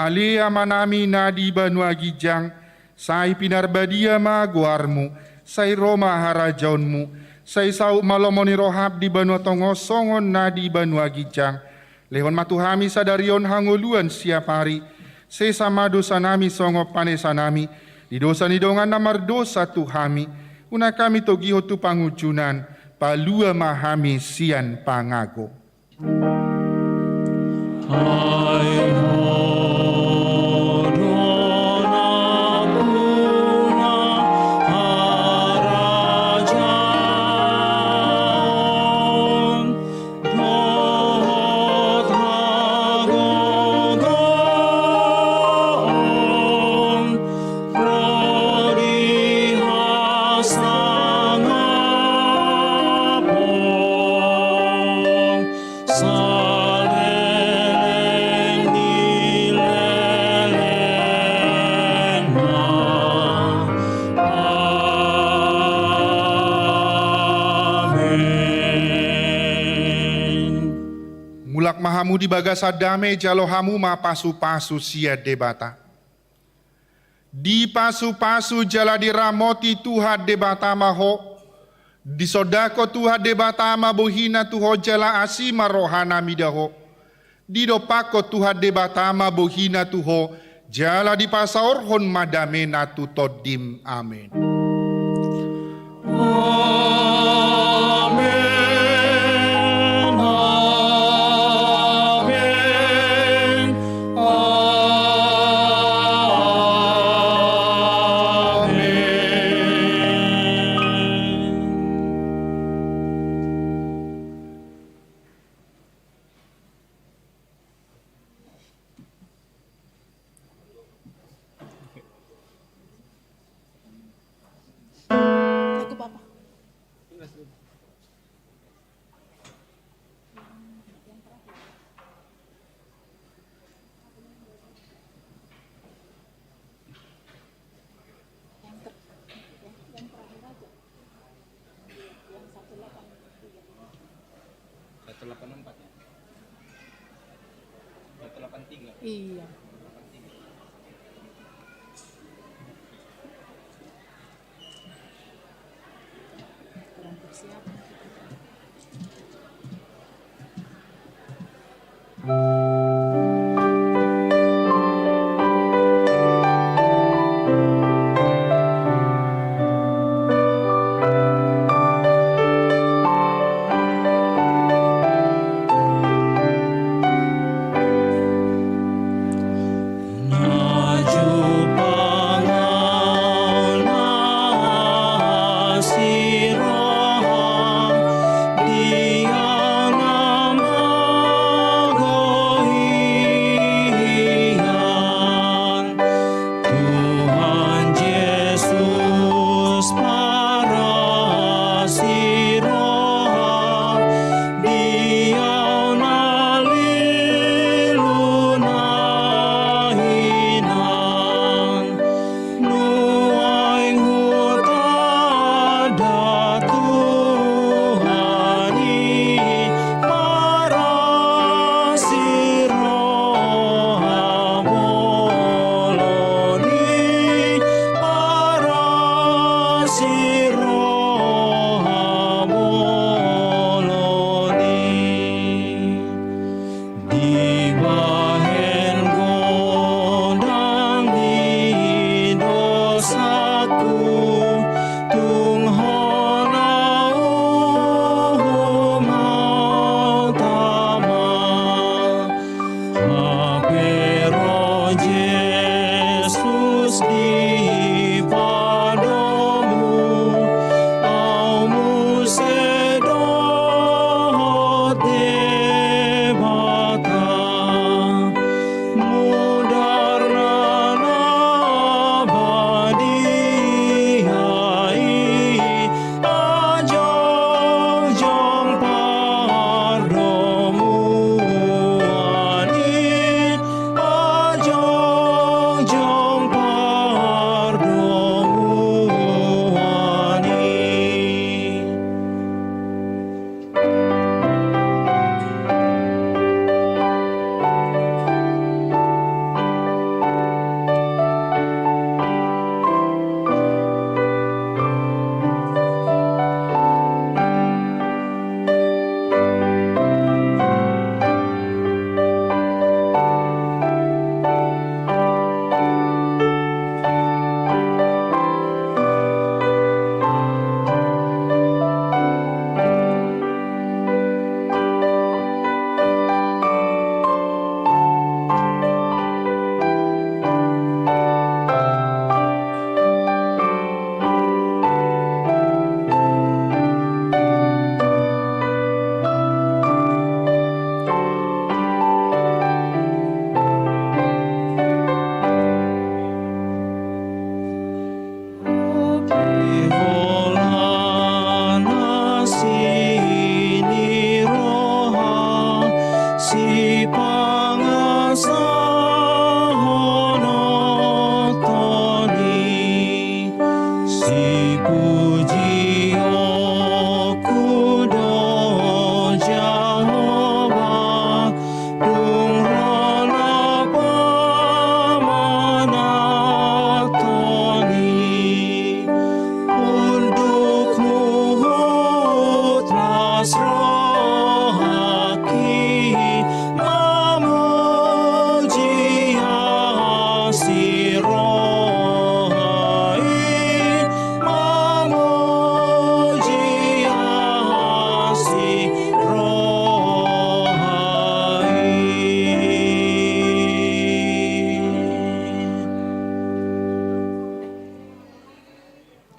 Ali amanami na di banua gijang, say pinarbadia maguarmu, say Roma harajaunmu, say sau malomoni rohab di banua tongo songon na di banua gijang, lehon matuhami sadarion hanguluan siap hari, say sama dosa nami songo panesanami, di dosa nidongan namar dosa tuhami, una kami togiho tu pangujunan, palua mahami sian pangago. hamu di bagasa dame jalo hamu ma pasu-pasu sia debata. Di pasu-pasu jala diramoti Tuhan debata maho. Di sodako Tuhan debata ma bohina tuho jala asima rohana midaho. Di dopako Tuhan debata ma bohina tuho jala di pasaorhon madame natu todim. Amin. Iya. Kurang persiapan.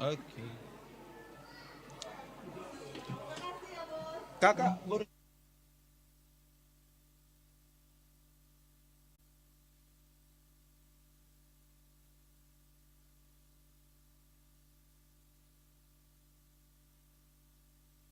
Oke. Kakak,